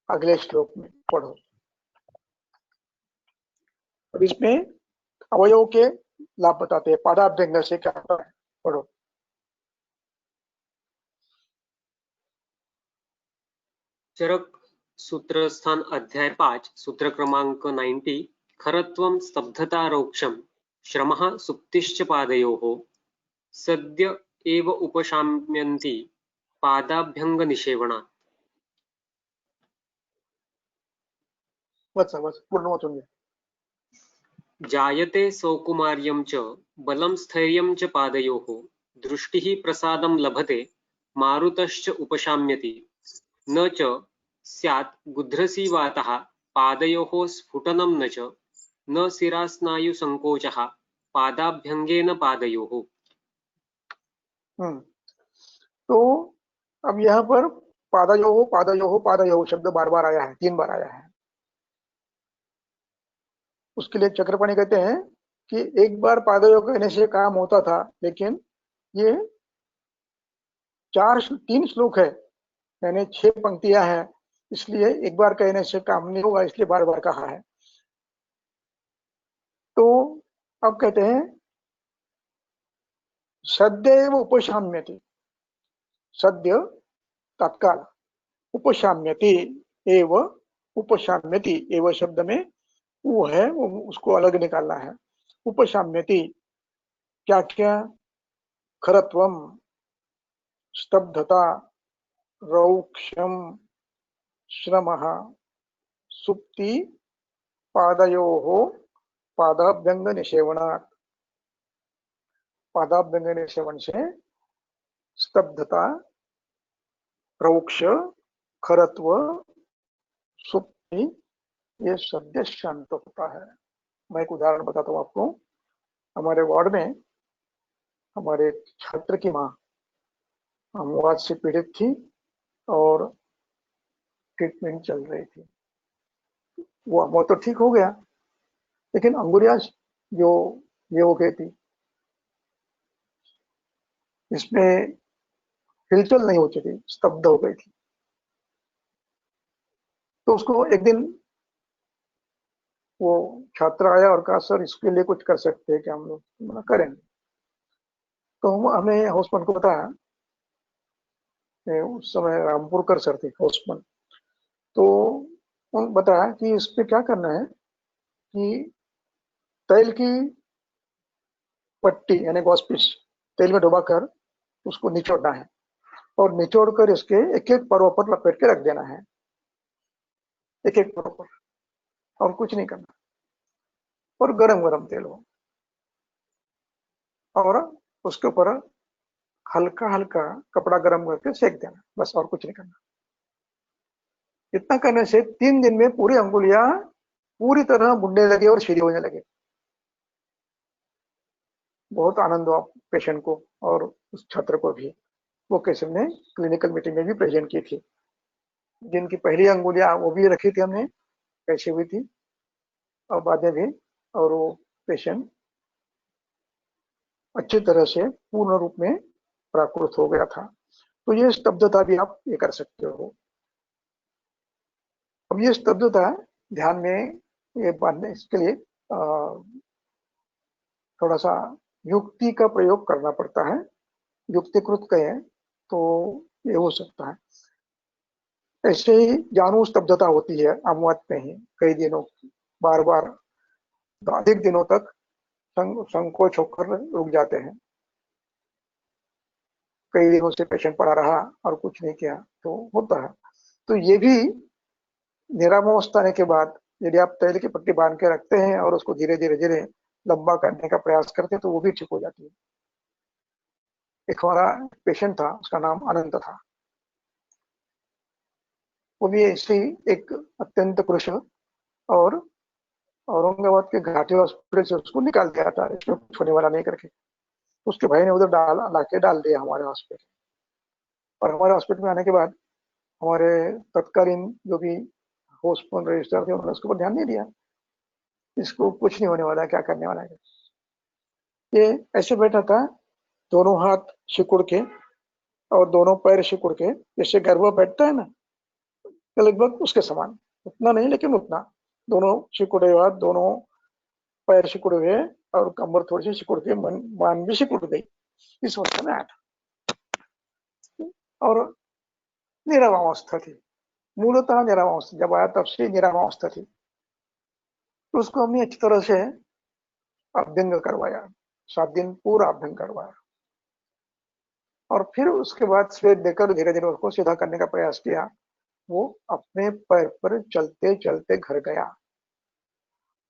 अगले श्लोक में पढ़ो। अब इसमें अवयव के लाभ बताते हैं, पादाभ्यंग से क्या होता है, पढ़ो। चरक सूत्र स्थान अध्याय 5 सूत्र क्रमांक 90, खरत्वं स्तब्धतारोक्षम श्रमः सुप्तिश्च पादयोः सद्य एव उपशाम्यन्ति पादाभ्यंग निषेवणात्। बस पूर्ण वाचून घ्या। जायते सौकुमार्यं च बलं स्थैर्यं च पादयोः दृष्टिः प्रसादं लभते मारुतश्च उपशाम्यति न च स्यात् गुध्रसी वातः पादयोः स्फुटनं न च न शिरास्नायुसङ्कोचः पादाभ्यङ्गेन पादयोः। तो अब यहाँ पर पादयोः पादयोः पादयोः शब्द बार बार आया है, 3 बार आया है। उसके लिए चक्रपाणी कहते हैं कि एक बार पादयोः कहने से काम होता था, लेकिन ये 3 श्लोक है, यानी 6 पंक्तियां हैं, इसलिए एक बार कहने से काम नहीं होगा, इसलिए बार बार कहा है। तो अब कहते हैं सद्य उपशाम्यति, सद्य तत्काल, उपशाम्यति एव, उपशाम्यति एव शब्द में वो है, उसको अलग निकालना है। उपशाम्यति क्या क्या? खरत्वम, स्तब्धता, रौक्ष्यम, श्रमः, सुप्ति, पादयोः पादाभ्यंग निषेवणात्, पादाभ्यंग निषेवण से स्तब्धता, रौक्ष, खरत्व, सुप्ति, ये सद्य शांत होता है। मैं एक उदाहरण बताता हूँ आपको। हमारे वार्ड में हमारे छात्र की माँ अमवाद से पीड़ित थी और ट्रीटमेंट चल रही थी। वो तो ठीक हो गया, लेकिन अंगुरिया जो ये हो गई थी, इसमें हिलचल नहीं होती थी, स्तब्ध हो गई थी। तो उसको एक दिन वो छात्र आया और कहा, सर इसके लिए कुछ कर सकते हैं क्या हम लोग? मैंने करेंगे। तो हमें हाउसमैन को बताया, उस समय रामपुरकर सर थे हाउसमैन, तो उन्होंने बताया कि इस पे क्या करना है कि तेल की पट्टी यानी गॉसपिस तेल में डुबाकर उसको निचोड़ना है और निचोड़ कर इसके एक एक पर्व पर लपेट के रख देना है, एक एक पर्व पर, और कुछ नहीं करना। और गरम गरम तेल हो और उसके ऊपर हल्का हल्का कपड़ा गरम करके सेक देना, बस, और कुछ नहीं करना। इतना करने से 3 दिन में पूरी अंगुलियां पूरी तरह बुनने लगे और सीधी होने लगे। बहुत आनंद हुआ पेशेंट को और उस छात्र को भी। वो केस हमने क्लिनिकल मीटिंग में भी प्रेजेंट की थी। जिनकी पहली अंगुलियां वो भी रखी थी हमने, कैसी हुई थी, और बाद में भी, और वो पेशेंट अच्छी तरह से पूर्ण रूप में प्राकृत हो गया था। तो ये स्तब्धता भी आप ये कर सकते हो। अब ये स्तब्धता ध्यान में ये बांधने, इसके लिए थोड़ा सा युक्ति का प्रयोग करना पड़ता है। युक्तिकृत कहें तो ये हो सकता है। ऐसे ही जानू स्तब्धता होती है अमवाद में ही, कई दिनों बार बार अधिक दिनों तक संकोच होकर रुक जाते हैं। कई दिनों से पेशेंट पड़ा रहा और कुछ नहीं किया तो होता है। तो ये भी निरावस्था आने के बाद यदि आप तेल की पट्टी बांध के रखते हैं और उसको धीरे धीरे धीरे लंबा करने का प्रयास करते हैं तो वो भी ठीक हो जाती है। एक हमारा पेशेंट था, उसका नाम अनंत था। वो भी ऐसे ही एक अत्यंत कुशल, और औरंगाबाद के घाटी हॉस्पिटल से उसको निकाल दिया था, इसमें कुछ होने वाला नहीं करके। उसके भाई ने उधर डाल दिया हमारे हॉस्पिटल। और हमारे हॉस्पिटल में आने के बाद हमारे तत्कालीन जो भी हॉस्पिटल रजिस्ट्रार थे, उन्होंने उसके ऊपर ध्यान नहीं दिया। इसको कुछ नहीं होने वाला है, क्या करने वाला है। ये ऐसे बैठा था, दोनों हाथ सिकुड़ के और दोनों पैर सिकुड़ के, जैसे गरबा बैठता है ना, लगभग उसके समान, उतना नहीं लेकिन उतना। दोनों सिकुड़े हुए, दोनों पैर सिकुड़े हुए और कमर थोड़ी सी सिकुड़ के मान भी सिकुड़ गई। इस अवस्था में आया था और निरवावस्था थी, मूलतः निरवावस्था, जब आया तब से निरवावस्था थी। तो उसको हमने अच्छी तरह से अभ्यंग करवाया, 7 दिन पूरा अभ्यंग करवाया, और फिर उसके बाद स्वेद देकर धीरे धीरे उसको सीधा करने का प्रयास किया। वो अपने पैर पर चलते चलते घर गया।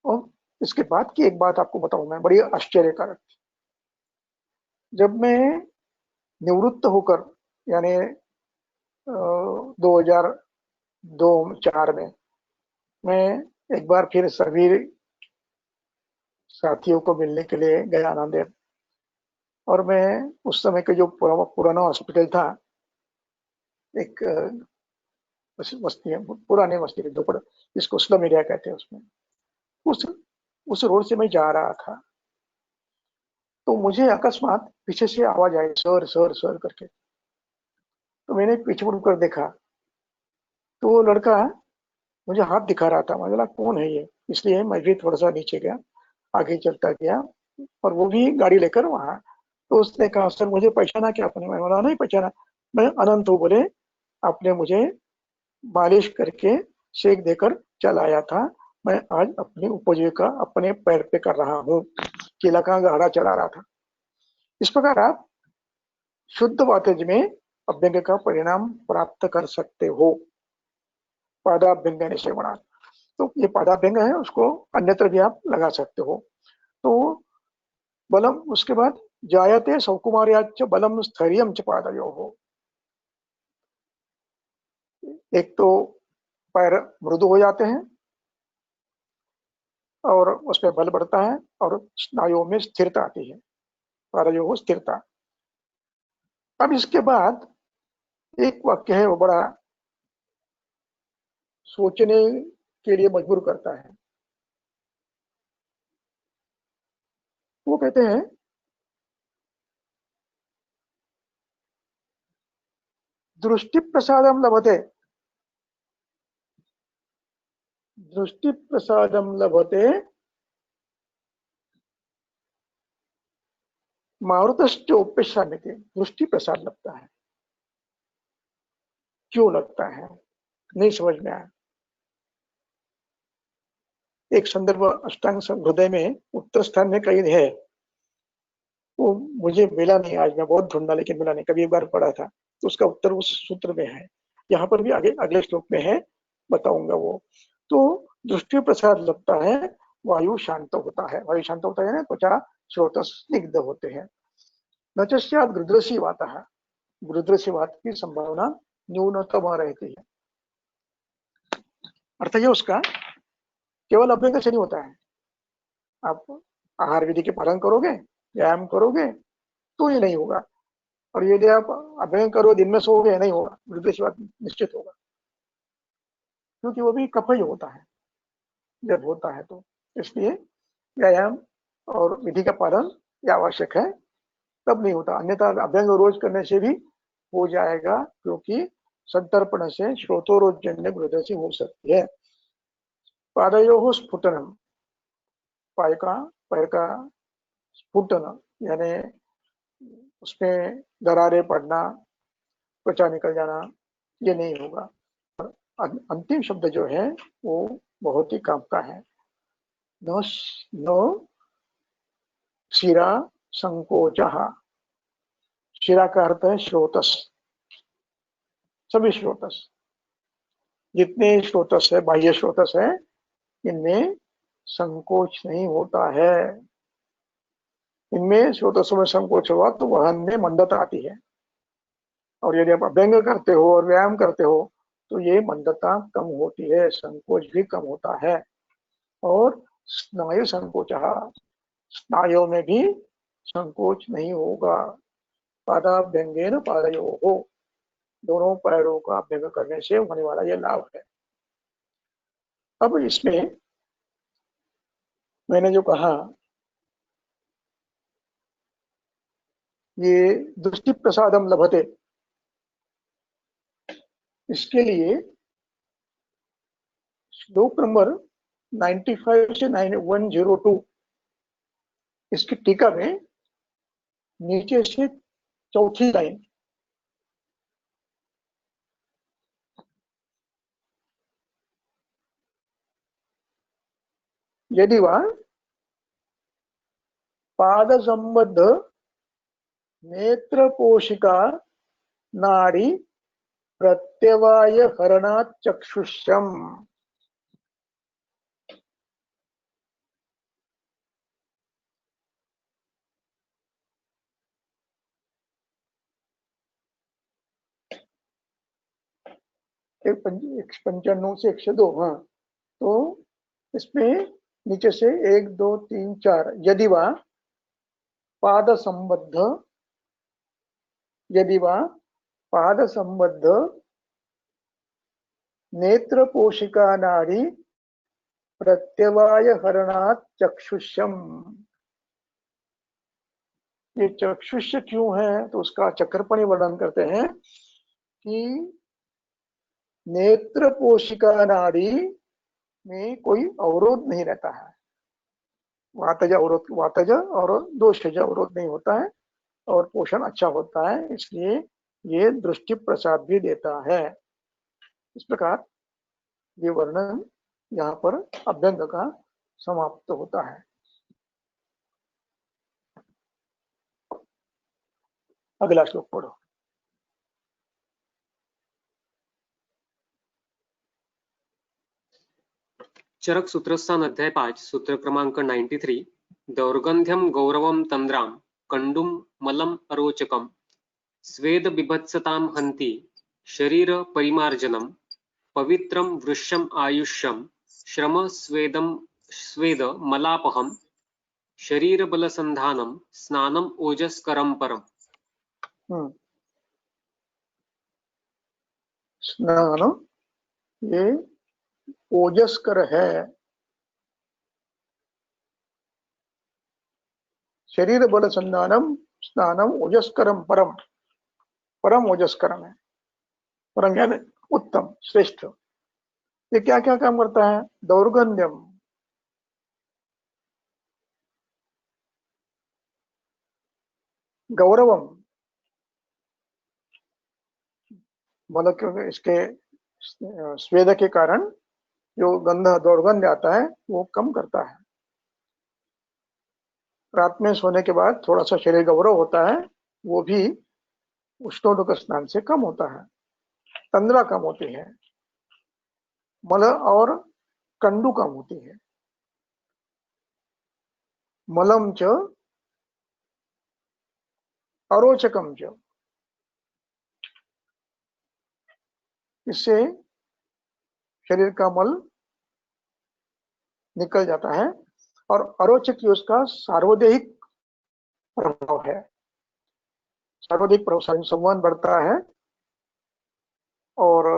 और इसके बाद की एक बात आपको बताऊं मैं, बड़ी आश्चर्यकारक। जब मैं निवृत्त होकर, यानी 2002-4 में मैं एक बार फिर सभी साथियों को मिलने के लिए गया नांदेड़, और मैं उस समय के जो पुराना हॉस्पिटल था, एक बस्ती है, पुरानी बस्ती है, झोपड़, जिसको स्लम एरिया कहते हैं, उसमें उस उस रोड से मैं जा रहा था, तो मुझे अकस्मात पीछे से आवाज आई, सर सर सर करके। तो मैंने पीछे मुड़ कर देखा, तो वो लड़का मुझे हाथ दिखा रहा था। मुझे लगा कौन है ये, इसलिए मैं भी थोड़ा सा नीचे गया, आगे चलता गया, और वो भी गाड़ी लेकर वहां। तो उसने कहा, सर मुझे पहचाना क्या आपने? मैं बोला, नहीं पहचाना, मैं अनंत हूँ। बोले, आपने मुझे मालिश करके शेक देकर चल आया था, मैं आज अपनी उपजीविका अपने पैर पे कर रहा हूँ। केला का गाढ़ा चला रहा था। इस प्रकार आप शुद्ध वातेज में अभ्यंग का परिणाम प्राप्त कर सकते हो, पादाभ्यंग सेवनात्। तो ये पादाभ्यंग है, उसको अन्यत्र भी आप लगा सकते हो। तो बलम, उसके बाद जायते सौकुमार्याच बलम स्थैर्यं च पादयोः। एक तो पैर मृदु हो जाते हैं और उसमें बल बढ़ता है, और स्नायुओं में स्थिरता आती है, पादयोः स्थिरता। अब इसके बाद एक वाक्य है, वो बड़ा सोचने के लिए मजबूर करता है। वो कहते हैं, दृष्टि प्रसादम लभते, दृष्टि प्रसादम लभते मारुतश्चोप्यशामिते। दृष्टि प्रसाद लगता है, क्यों लगता है, नहीं समझ में आया। एक संदर्भ अष्टांग हृदय में उत्तर स्थान में कहीं है, वो मुझे मिला नहीं, आज मैं बहुत ढूंढा लेकिन मिला नहीं, कभी एक बार पढ़ा था, तो उसका उत्तर उस सूत्र में है। यहाँ पर भी आगे अगले श्लोक में है, बताऊंगा वो। तो दृष्टि प्रसाद लगता है, वायु शांत होता है, वायु शांत होता है ना, त्वचा स्रोत स्निग्ध होते हैं। न च गृद्रसी वाता, गृद्रसी वात की संभावना न्यूनतम रहती है। अर्थ ये उसका केवल अभ्यंग से नहीं होता है। आप आहार विधि के पालन करोगे, व्यायाम करोगे, तो ये नहीं होगा। और यदि आप अभ्यंग करो, दिन में सोओगे, नहीं होगा, मृत्यु बात निश्चित होगा, क्योंकि वो भी कफ ही होता है जब होता है तो। इसलिए व्यायाम और विधि का पालन ये आवश्यक है, तब नहीं होता। अन्यथा अभ्यंग रोज करने से भी हो जाएगा, क्योंकि संतर्पण से श्रोतोरोजन्य गृदसी हो सकती है। पादयोः स्फुटनम, पैर का स्फुटन, यानी उसमें दरारें पड़ना, त्वचा निकल जाना, ये नहीं होगा। अंतिम शब्द जो है वो बहुत ही काम का है। न न शिरा संकोच। शिरा का अर्थ है स्रोतस, सभी स्रोतस, जितने स्रोतस है, बाह्य स्रोतस है, इनमें संकोच नहीं होता है। इनमें स्रोतसों में संकोच हुआ तो वहन में मंदता आती है, और यदि आप अभ्यंग करते हो और व्यायाम करते हो तो ये मंदता कम होती है, संकोच भी कम होता है। और स्नायु संकोच, स्नायुओं में भी संकोच नहीं होगा। पादाभ्यंगेन पादयोः, दोनों पैरों का अभ्यंग करने से होने वाला यह लाभ है। अब इसमें मैंने जो कहा, ये दृष्टि प्रसादम लभते, इसके लिए श्लोक नंबर 95 से 102, इसकी टीका में नीचे से चौथी लाइन, यदि वह पाद संबद्ध नेत्र पोषिका नाड़ी प्रत्यवाय हरणात् चक्षुष्यम, एक 95 से 102, हाँ, तो इसमें नीचे से 1 2 3 4 यदि वा पाद संबद्ध, यदि वा पाद संबद्ध नेत्र पोषिका नाड़ी प्रत्यवाय हरणात् चक्षुष्यम। ये चक्षुष्य क्यों है तो उसका चक्रपणि वर्णन करते हैं कि नेत्र पोषिका नाड़ी में कोई अवरोध नहीं रहता है, वातज अवरोध, वातज और दोषज अवरोध नहीं होता है और पोषण अच्छा होता है, इसलिए ये दृष्टि प्रसाद भी देता है। इस प्रकार ये वर्णन यहाँ पर अभ्यंग का समाप्त होता है। अगला श्लोक पढ़ो। चरक सूत्रस्थान अध्याय 5 सूत्र क्रमांक 93। दौर्गंध्यम गौरवम तंद्राम कंडुम मलम अरोचकम स्वेद बिभत्सताम हंति शरीर परिमार्जनम पवित्रम वृश्यम आयुष्यम श्रम स्वेदम स्वेद मलापहम शरीर बलसंधानम स्नानम ओजस्करम परम। स्नान ये ओजस्कर है, शरीर बल संधानम स्नानम ओजस्करम परम, परम ओजस्करम है, परम यानी उत्तम श्रेष्ठ। ये क्या क्या काम करता है? दौर्गंध्यम, गौरवम, मतलब इसके स्वेद के कारण जो गंध दौर्गंध आता है वो कम करता है। रात में सोने के बाद थोड़ा सा शरीर गौरव होता है, वो भी उष्णोदक स्नान से कम होता है, तंद्रा कम होती है, मल और कंडू कम होती है। मलम च अरोचकम च, इससे शरीर का मल निकल जाता है और अरोचक उसका सार्वदेहिक प्रभाव है, सर्वाधिक संवहन बढ़ता है और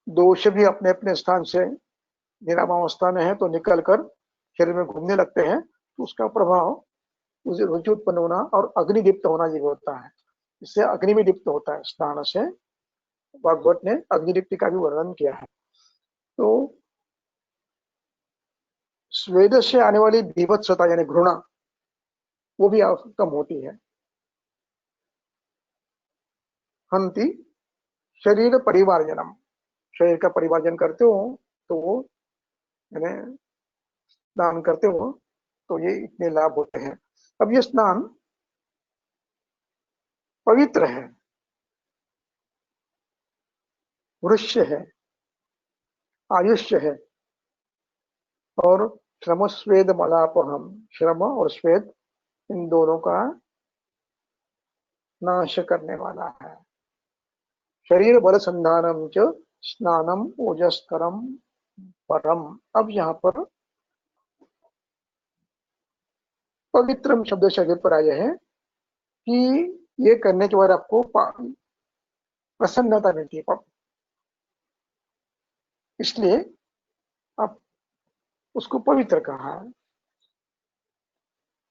दोष भी अपने अपने स्थान से निरामावस्था में है तो निकलकर शरीर में घूमने लगते हैं, तो उसका प्रभाव उसे रुचि उत्पन्न होना और अग्नि दीप्त होना ये होता है। इससे अग्नि भी दीप्त होता है स्नान से। भागवत ने अग्निदीप्ति का भी वर्णन किया है। तो स्वेद से आने वाली बीभत्सता यानी घृणा वो भी कम होती है। हंति शरीर परिवारजनम, शरीर का परिवार्जन करते हो तो वो यानी स्नान करते हो तो ये इतने लाभ होते हैं। अब ये स्नान पवित्र है, वृश्य है, आयुष्य है और श्रम स्वेद मलापहम, श्रम और स्वेद इन दोनों का नाश करने वाला है। शरीर बल संधानम च स्नानम ओजस्करम परम। अब यहाँ पर पवित्रम शब्द से अभिप्राय है कि ये करने के बाद आपको प्रसन्नता मिलती है, इसलिए आप उसको पवित्र कहा है।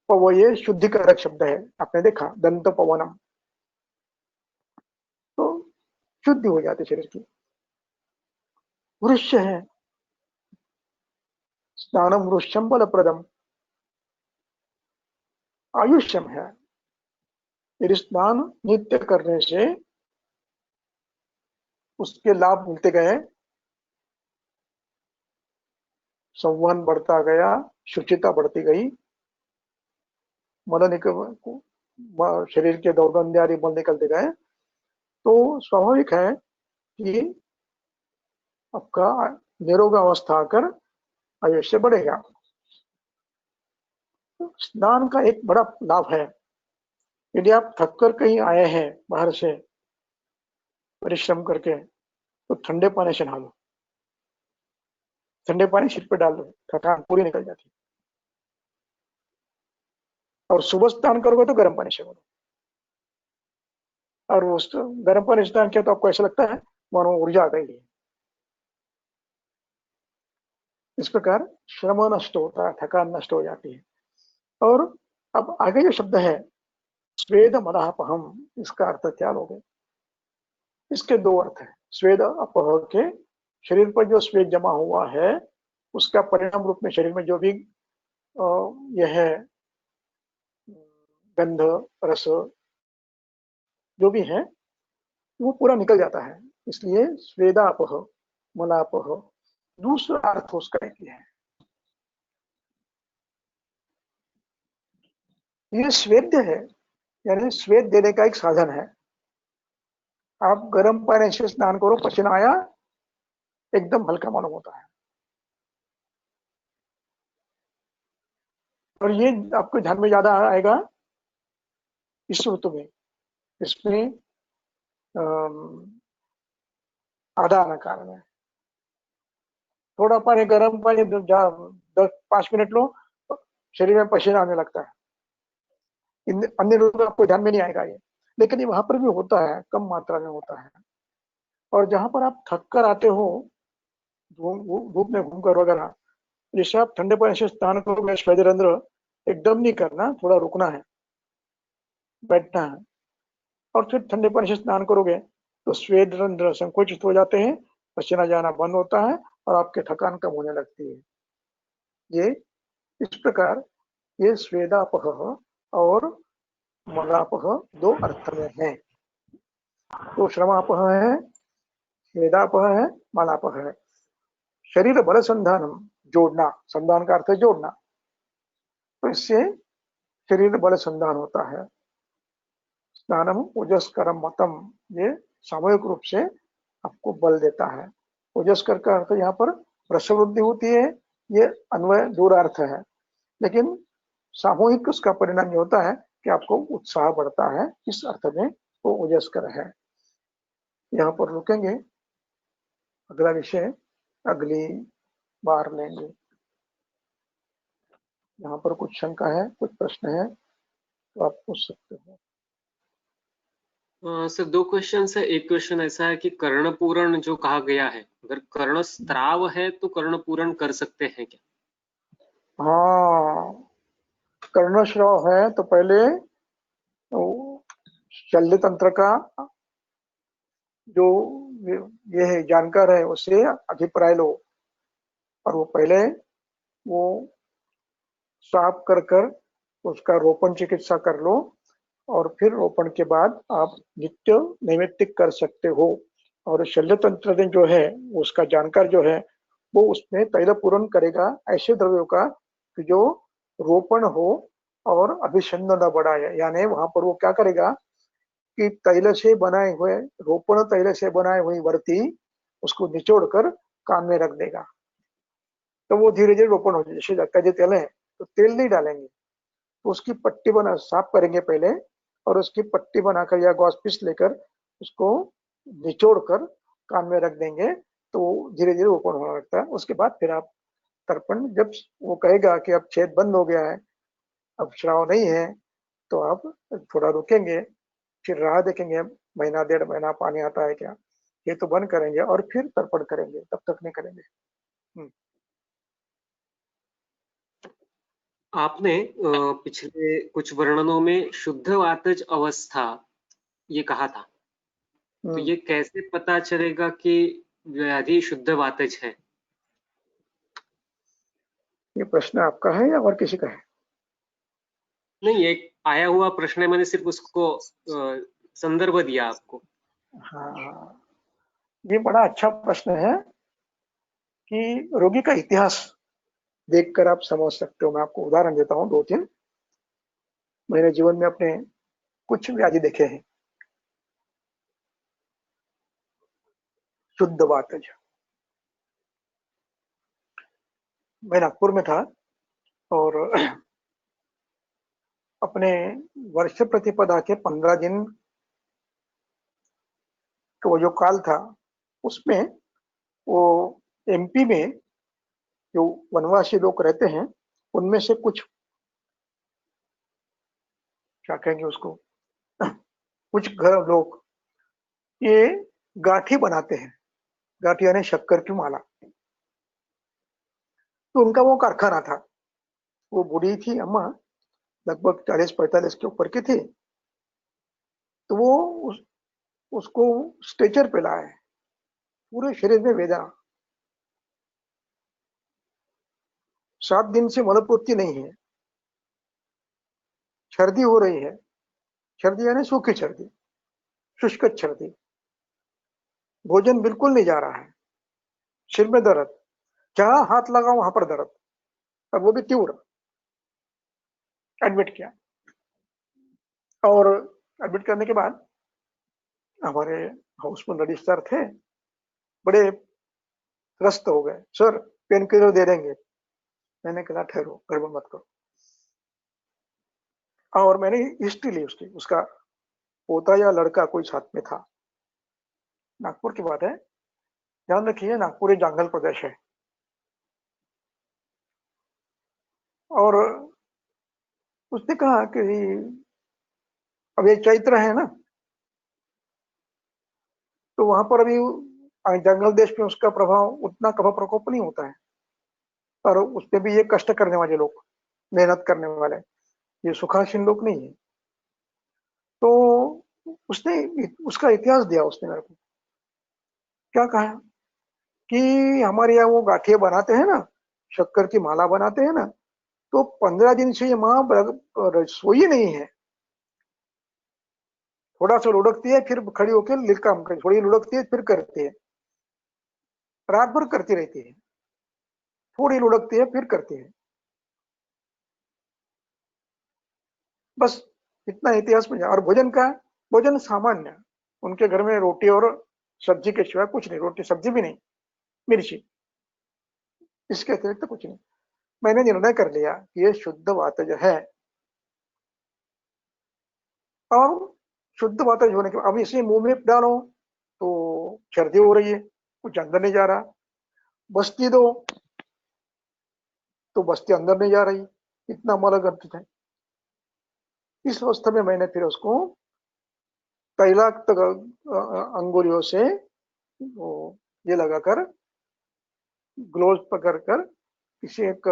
पवये शुद्धिकारक शब्द है, आपने देखा दंत पवनम, तो शुद्धि हो जाती शरीर की। वृश्य है, स्नानम वृश्यम बलप्रदम, आयुष्यम है, यदि स्नान नित्य करने से उसके लाभ मिलते गए, संवहन बढ़ता गया, शुचिता बढ़ती गई, मल निकल शरीर के दौर्गंध आदि मल निकलते गए, तो स्वाभाविक है कि आपका निरोग अवस्था आकर आयुष्य बढ़ेगा। स्नान का एक बड़ा लाभ है, यदि आप थक कर कहीं आए हैं बाहर से परिश्रम करके तो ठंडे पानी से नहा लो, ठंडे पानी सिर पे डाल दो, थकान पूरी निकल जाती है। और सुबह स्नान करोगे तो गर्म पानी से करो, और उस गर्म पानी से स्नान किया तो आपको ऐसा लगता है मानो ऊर्जा आ गई है। इस प्रकार श्रम नष्ट होता है, थकान नष्ट हो जाती है। और अब आगे जो शब्द है स्वेद मदापहम, इसका अर्थ क्या लोगे? इसके दो अर्थ है। स्वेद अपह के शरीर पर जो स्वेद जमा हुआ है उसका परिणाम रूप में शरीर में जो भी यह है गंध रस जो भी है वो पूरा निकल जाता है, इसलिए स्वेदापह मलापह दूसरा अर्थ उसका एक है। ये स्वेद्य है, यानी स्वेद देने का एक साधन है। आप गर्म पानी से स्नान करो, पसीना आया, एकदम हल्का मालूम होता है। और ये आपको ध्यान में ज्यादा आएगा इस ऋतु में, इसमें आधा आना कारण है। थोड़ा पानी गर्म पानी 10-5 मिनट लो, शरीर में पसीना आने लगता है। अन्य ऋतु में आपको ध्यान में नहीं आएगा ये, लेकिन ये वहां पर भी होता है, कम मात्रा में होता है। और जहां पर आप थक कर आते हो धूप में घूमकर वगैरह, जैसे आप ठंडे पानी से स्नान करोगे श्वेतरंध्र एकदम नहीं करना, थोड़ा रुकना है, बैठना है, और फिर ठंडे पानी से स्नान करोगे तो श्वेतरंध्र संकुचित हो जाते हैं, पसीना जाना बंद होता है और आपके थकान कम होने लगती है। ये इस प्रकार ये स्वेदापह और मलापह दो अर्थ में है। तो श्रमापह है, स्वेदापह है, मलापह है। शरीर बल संधानम, जोड़ना, संधान का अर्थ है जोड़ना, तो इससे शरीर बल संधान होता है। स्नानम ओजस्करम मतम, ये सामूहिक रूप से आपको बल देता है। ओजस्कर का अर्थ यहाँ पर रसवृद्धि होती है, ये अन्वय दूरार्थ है, लेकिन सामूहिक उसका परिणाम ये होता है कि आपको उत्साह बढ़ता है, इस अर्थ में वो ओजस्कर है। यहाँ पर रुकेंगे, अगला विषय अगली बार लेंगे। यहाँ पर कुछ शंका है, कुछ प्रश्न है तो आप पूछ सकते हो। सर 2 क्वेश्चन है। एक क्वेश्चन ऐसा है कि कर्णपूरण जो कहा गया है, अगर कर्ण स्त्राव है तो कर्णपूरण कर सकते हैं क्या? हाँ, कर्णश्राव है तो पहले शल्य तंत्र का जो ये है जानकार है उससे अभिप्राय लो, और वो पहले वो साफ कर कर उसका रोपण चिकित्सा कर लो, और फिर रोपण के बाद आप नित्य नैमित्तिक कर सकते हो। और शल्य तंत्र जो है उसका जानकार जो है वो उसमें तैल पूर्ण करेगा ऐसे द्रव्यों का कि जो रोपण हो और अभिषेक न बढ़ाए, यानी वहां पर वो क्या करेगा कि तैल से बनाए हुए, रोपण तैल से बनाए हुई वर्ती उसको निचोड़ कर कान में रख देगा, तो वो धीरे धीरे रोपण हो जाए। जैसे कच्चे तेल है तो तेल नहीं डालेंगे, तो उसकी पट्टी बना साफ करेंगे पहले, और उसकी पट्टी बनाकर या गॉस पीस लेकर उसको निचोड़ कर कान में रख देंगे, तो धीरे धीरे रोपण होने लगता है। उसके बाद फिर आप तर्पण, जब वो कहेगा कि अब छेद बंद हो गया है, अब श्राव नहीं है, तो आप थोड़ा रुकेंगे, फिर राह देखेंगे महीना 1.5 महीना पानी आता है क्या, ये तो बंद करेंगे और फिर तर्पण करेंगे, तब तक नहीं करेंगे। आपने पिछले कुछ वर्णनों में शुद्ध वातज अवस्था ये कहा था, तो ये कैसे पता चलेगा कि व्याधि शुद्ध वातज है? ये प्रश्न आपका है या और किसी का है? नहीं, एक आया हुआ प्रश्न है, मैंने सिर्फ उसको संदर्भ दिया आपको। हाँ, ये बड़ा अच्छा प्रश्न है कि रोगी का इतिहास देखकर आप समझ सकते हो। मैं आपको उदाहरण देता हूँ 2-3। मैंने जीवन में अपने कुछ व्याधि देखे हैं। शुद्ध वातज, मैं नागपुर में था और अपने वर्ष प्रतिपदा के 15 दिन का वो जो काल था उसमें वो एमपी में जो वनवासी लोग रहते हैं उनमें से कुछ, क्या कहेंगे उसको, कुछ घर लोग ये गाठी बनाते हैं। गाठी यानी शक्कर की माला। तो उनका वो कारखाना था। वो बूढ़ी थी अम्मा, लगभग 40-45 के ऊपर की थी। तो वो उसको स्ट्रेचर पे लाए, पूरे शरीर में वेदना, 7 दिन से मलपूर्ति नहीं है, सर्दी हो रही है। सर्दी यानी सूखी सर्दी, शुष्क सर्दी। भोजन बिल्कुल नहीं जा रहा है, सिर में दर्द, जहां हाथ लगाओ वहां पर दर्द, और वो भी तीव्र। एडमिट किया, और एडमिट करने के बाद हमारे हाउसफुल रजिस्ट्रार थे, बड़े त्रस्त हो गए। सर पेन किलर दे देंगे। मैंने कहा ठहरो, गड़बड़ मत करो। और मैंने हिस्ट्री ली उसकी, उसका पोता या लड़का कोई साथ में था। नागपुर की बात है, ध्यान रखिए, नागपुर एक जंगल प्रदेश है। और उसने कहा कि अब ये चैत्र है ना, तो वहां पर अभी जंगल देश में उसका प्रभाव, उतना कफा प्रकोप नहीं होता है। और उसमें भी ये कष्ट करने वाले लोग, मेहनत करने वाले, ये सुखासीन लोग नहीं है। तो उसने उसका इतिहास दिया उसने मेरे को। क्या कहा कि हमारे यहाँ वो गाठिया बनाते हैं ना, शक्कर की माला बनाते हैं ना, तो 15 दिन से ये माँ सोई नहीं है। थोड़ा सा लुढ़कती है, फिर खड़ी होकर काम करती, थोड़ी लुढ़कती है फिर करती है, रात भर करती रहती है। थोड़ी लुढ़कती है फिर करती है। बस इतना इतिहास में। और भोजन का, भोजन सामान्य, उनके घर में रोटी और सब्जी के सिवा कुछ नहीं, रोटी सब्जी भी नहीं, मिर्ची, इसके अतिरिक्त कुछ नहीं। मैंने निर्णय कर लिया कि ये शुद्ध वात जो है, और शुद्ध वात होने के बाद अब इसे मुंह में डालो तो सर्दी हो रही है, कुछ अंदर नहीं जा रहा। बस्ती दो तो बस्ती अंदर नहीं जा रही, इतना मलगंत है। इस अवस्था में मैंने फिर उसको तैलाक्त अंगुलियों से वो ये लगाकर, ग्लोव्स पकड़ कर, किसी एक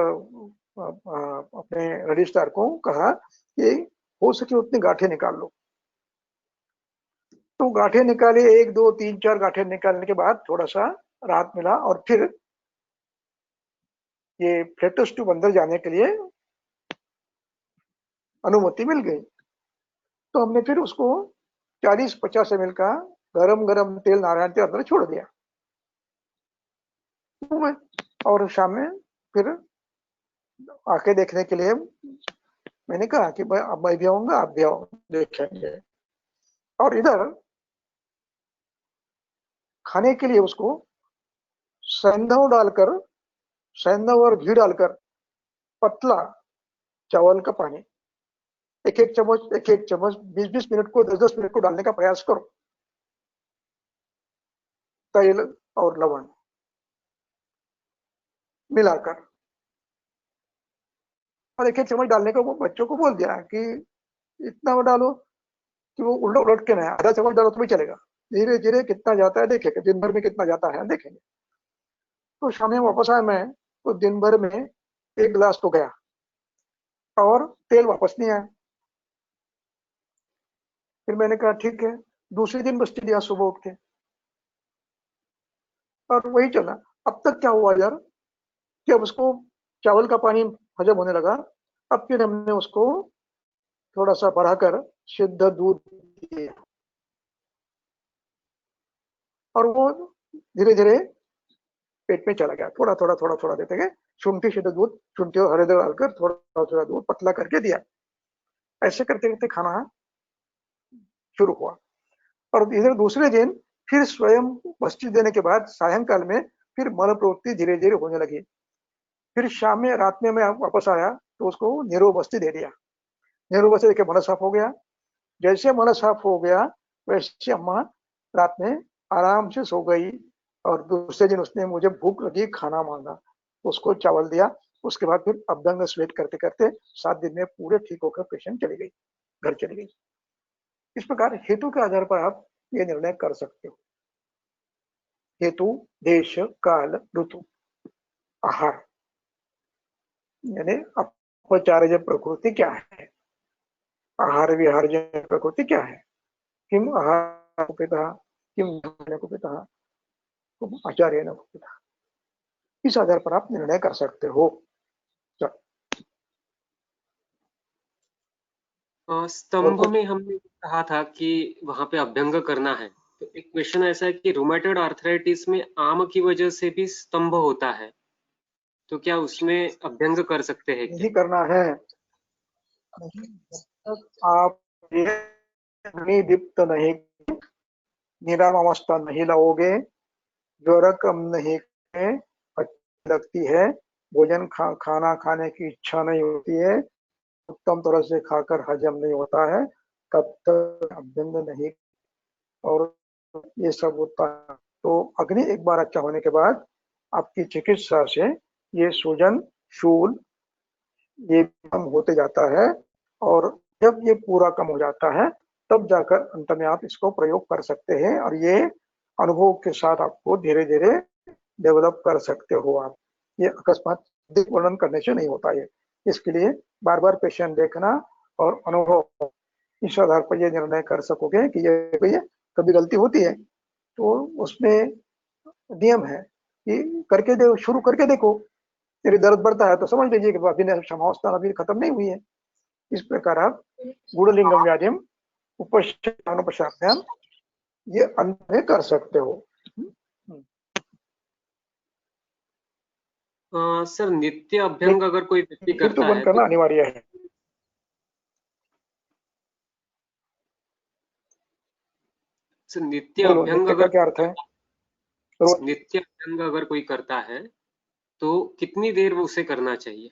अपने रजिस्ट्रार को कहा कि हो सके उतनी गांठें निकाल लो। तो गांठें निकाली, 1 2 3 4 गांठें निकालने के बाद थोड़ा सा राहत मिला, और फिर ये फ्लेटस ट्यूब अंदर जाने के लिए अनुमति मिल गई। तो हमने फिर उसको 40-50 ml का गरम गरम तेल नारायण तेल अंदर छोड़ दिया। और शाम में फिर आके देखने के लिए मैंने कहा कि भाई अब मैं भी आऊंगा, आप भी आओ, देखेंगे। और इधर खाने के लिए उसको सैंधव डालकर, सैंधव और घी डालकर पतला चावल का पानी, एक एक चम्मच 20-20 मिनट को, 10-10 मिनट को डालने का प्रयास करो। तेल और लवण मिलाकर, और एक एक चम्मच डालने को वो बच्चों को बोल दिया कि इतना डालो कि वो उलट उलट के ना, आधा चम्मच डालो तो भी चलेगा, धीरे धीरे कितना जाता है देखेंगे, दिन भर में कितना जाता है देखेंगे। तो शाम में वापस आया मैं, तो दिन भर में 1 गिलास तो गया, और तेल वापस नहीं आया। फिर मैंने कहा ठीक है, दूसरे दिन बस्ती दिया सुबह उठ के, और वही चला। अब तक क्या हुआ यार, कि अब उसको चावल का पानी हजम होने लगा। अब फिर हमने उसको थोड़ा सा बढ़ाकर शुद्ध दूध दिया, और वो धीरे धीरे पेट में चला गया। थोड़ा थोड़ा थोड़ा थोड़ा देते गए, शुंठी शुद्ध दूध, शुंठी और हरे डालकर थोड़ा थोड़ा दूध पतला करके दिया। ऐसे करते करते खाना शुरू हुआ। और इधर दूसरे दिन फिर स्वयं बस्ती देने के बाद सायंकाल में फिर मल प्रवृत्ति धीरे धीरे होने लगी। फिर शाम में, रात में मैं वापस आया तो उसको नेहरू बस्ती दे दिया। नेहरू बस्ती देके मल साफ हो गया। जैसे मल साफ हो गया वैसे अम्मा रात में आराम से सो गई। और दूसरे दिन उसने मुझे भूख लगी, खाना मांगा। उसको चावल दिया, उसके बाद फिर अभ्यंग स्वेद करते करते 7 दिन में पूरे ठीक होकर पेशेंट चली गई, घर चली गई। इस प्रकार हेतु के आधार पर आप ये निर्णय कर सकते हो। हेतु, देश, काल, ऋतु, आहार, यानी अपचार्य प्रकृति क्या है, आहार विहार्य प्रकृति क्या है, किम आहार कुपितः, किम धान्य कुपितः, किम आचार्य न कुपितः। इस आधार पर आप निर्णय कर सकते हो। स्तंभ में हमने कहा था कि वहां पे अभ्यंग करना है, तो एक क्वेश्चन ऐसा है कि रूमेटॉइड आर्थराइटिस में आम की वजह से भी स्तंभ होता है, तो क्या उसमें अभ्यंग कर सकते हैं क्या? नहीं करना है, जब तक आप ये दीप्त नहीं, निराम अवस्था नहीं लाओगे, ज्वर कम नहीं अच्छी लगती है, भोजन खाना खाने की इच्छा नहीं होती है, उत्तम तरह से खाकर हजम नहीं होता है, तब तक अभ्यंग नहीं। और ये सब होता है तो अग्नि एक बार अच्छा होने के बाद आपकी चिकित्सा से ये सूजन, शूल ये कम होते जाता है, और जब ये पूरा कम हो जाता है तब जाकर अंत में आप इसको प्रयोग कर सकते हैं, और ये अनुभव के साथ आपको धीरे धीरे डेवलप कर सकते हो आप। ये अकस्मात वर्णन करने से नहीं होता है, इसके लिए बार बार पेशेंट देखना और अनुभव, इस आधार पर ये निर्णय कर सकोगे कि ये कभी गलती होती है तो उसमें नियम है कि करके दे, शुरू करके देखो, यदि दर्द बढ़ता है तो समझ लीजिए कि अभी क्षमावस्था अभी खत्म नहीं हुई है। इस प्रकार आप गुणलिंगम व्याधिम उपशाभ्याम ये अंत में कर सकते हो। सर, नित्य अभ्यंग अगर कोई व्यक्ति फिर तो करता बंद है करना तो अनिवार्य है। सर, नित्य बोलो, अभ्यंग नित्य का अगर क्या अर्थ है? रोज। नित्य अभ्यंग अगर कोई करता है तो कितनी देर वो उसे करना चाहिए?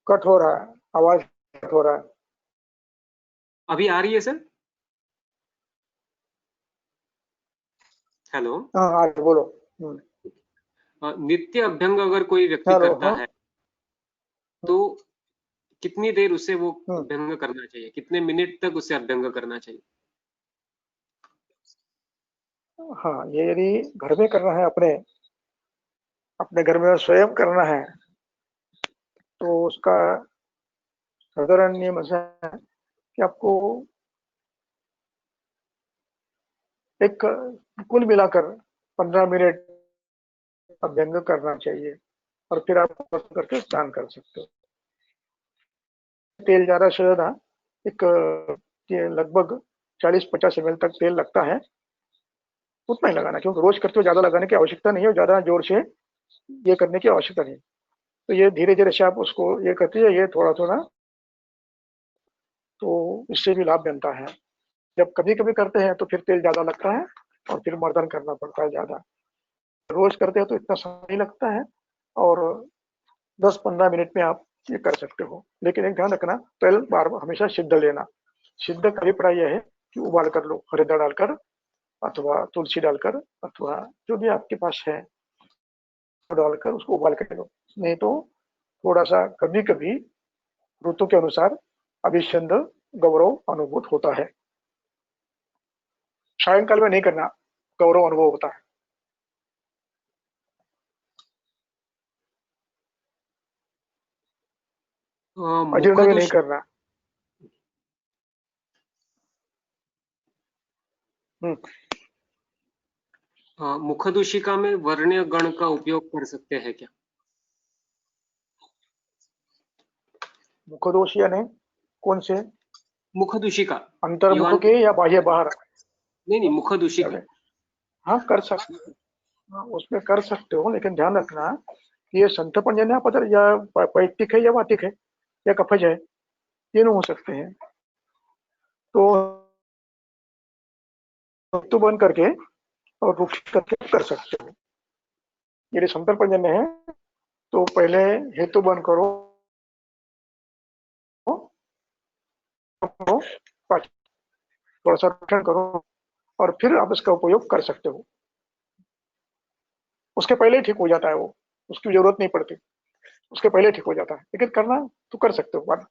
कट हो रहा है, आवाज कट हो रहा है। अभी आ रही है सर? हेलो। हाँ आज बोलो। नित्य अभ्यंग अगर कोई व्यक्ति हेलो। करता हाँ। है तो कितनी देर उसे वो हम्म, अभ्यंग करना चाहिए, कितने मिनट तक उसे अभ्यंग करना चाहिए? हाँ, ये यदि घर में करना है, अपने अपने घर में स्वयं करना है तो उसका साधारण नियम ऐसा है कि आपको एक कुल मिलाकर 15 मिनट अभ्यंग करना चाहिए, और फिर आप करके स्नान कर सकते हो। तेल ज्यादा से ज्यादा एक ये लगभग 40-50 ml तक तेल लगता है, उतना ही लगाना, क्योंकि रोज करते हो ज्यादा लगाने की आवश्यकता नहीं है, और ज्यादा जोर से ये करने की आवश्यकता नहीं। तो ये धीरे धीरे से आप उसको ये करते हैं, ये थोड़ा थोड़ा, तो इससे भी लाभ बनता है। जब कभी कभी करते हैं तो फिर तेल ज्यादा लगता है और फिर मर्दन करना पड़ता है ज्यादा। रोज करते हैं तो इतना समय नहीं लगता है, और 10-15 मिनट में आप ये कर सकते हो। लेकिन एक ध्यान रखना, तेल बार बार हमेशा सिद्ध लेना। सिद्ध का अभिप्राय यह है कि उबाल कर लो, हरिद्रा डालकर अथवा तुलसी डालकर, अथवा जो भी आपके पास है डालकर उसको उबाल कर लो। नहीं तो थोड़ा सा कभी कभी ऋतु के अनुसार अभिषंद गौरव अनुभूत होता है। सायंकाल में नहीं करना, गौरव अनुभव होता है। अजीर्ण में नहीं मुखदोष करना। हम्म, मुखदूषिका में वर्ण्य गण का उपयोग कर सकते हैं क्या? मुखदोष यानी कौन से? मुखदूषिका अंतर्मुख युवान के या बाह्य बाहर? नहीं नहीं, मुखदूषिका। हाँ कर सकते, हाँ, उसमें कर सकते हो, लेकिन ध्यान रखना कि ये संतपंजन या पतर या पैक्टिक है या वाटिक है या कफज है, तीनों हो सकते हैं। तो बंद करके और रुक करके कर सकते हो। यदि संतरपंजन है तो पहले हेतु बंद करो, थोड़ा सा रक्षण करो, और फिर आप इसका उपयोग कर सकते हो। उसके पहले ही ठीक हो जाता है वो, उसकी जरूरत नहीं पड़ती, उसके पहले ठीक हो जाता है, लेकिन करना तो कर सकते हो बाद।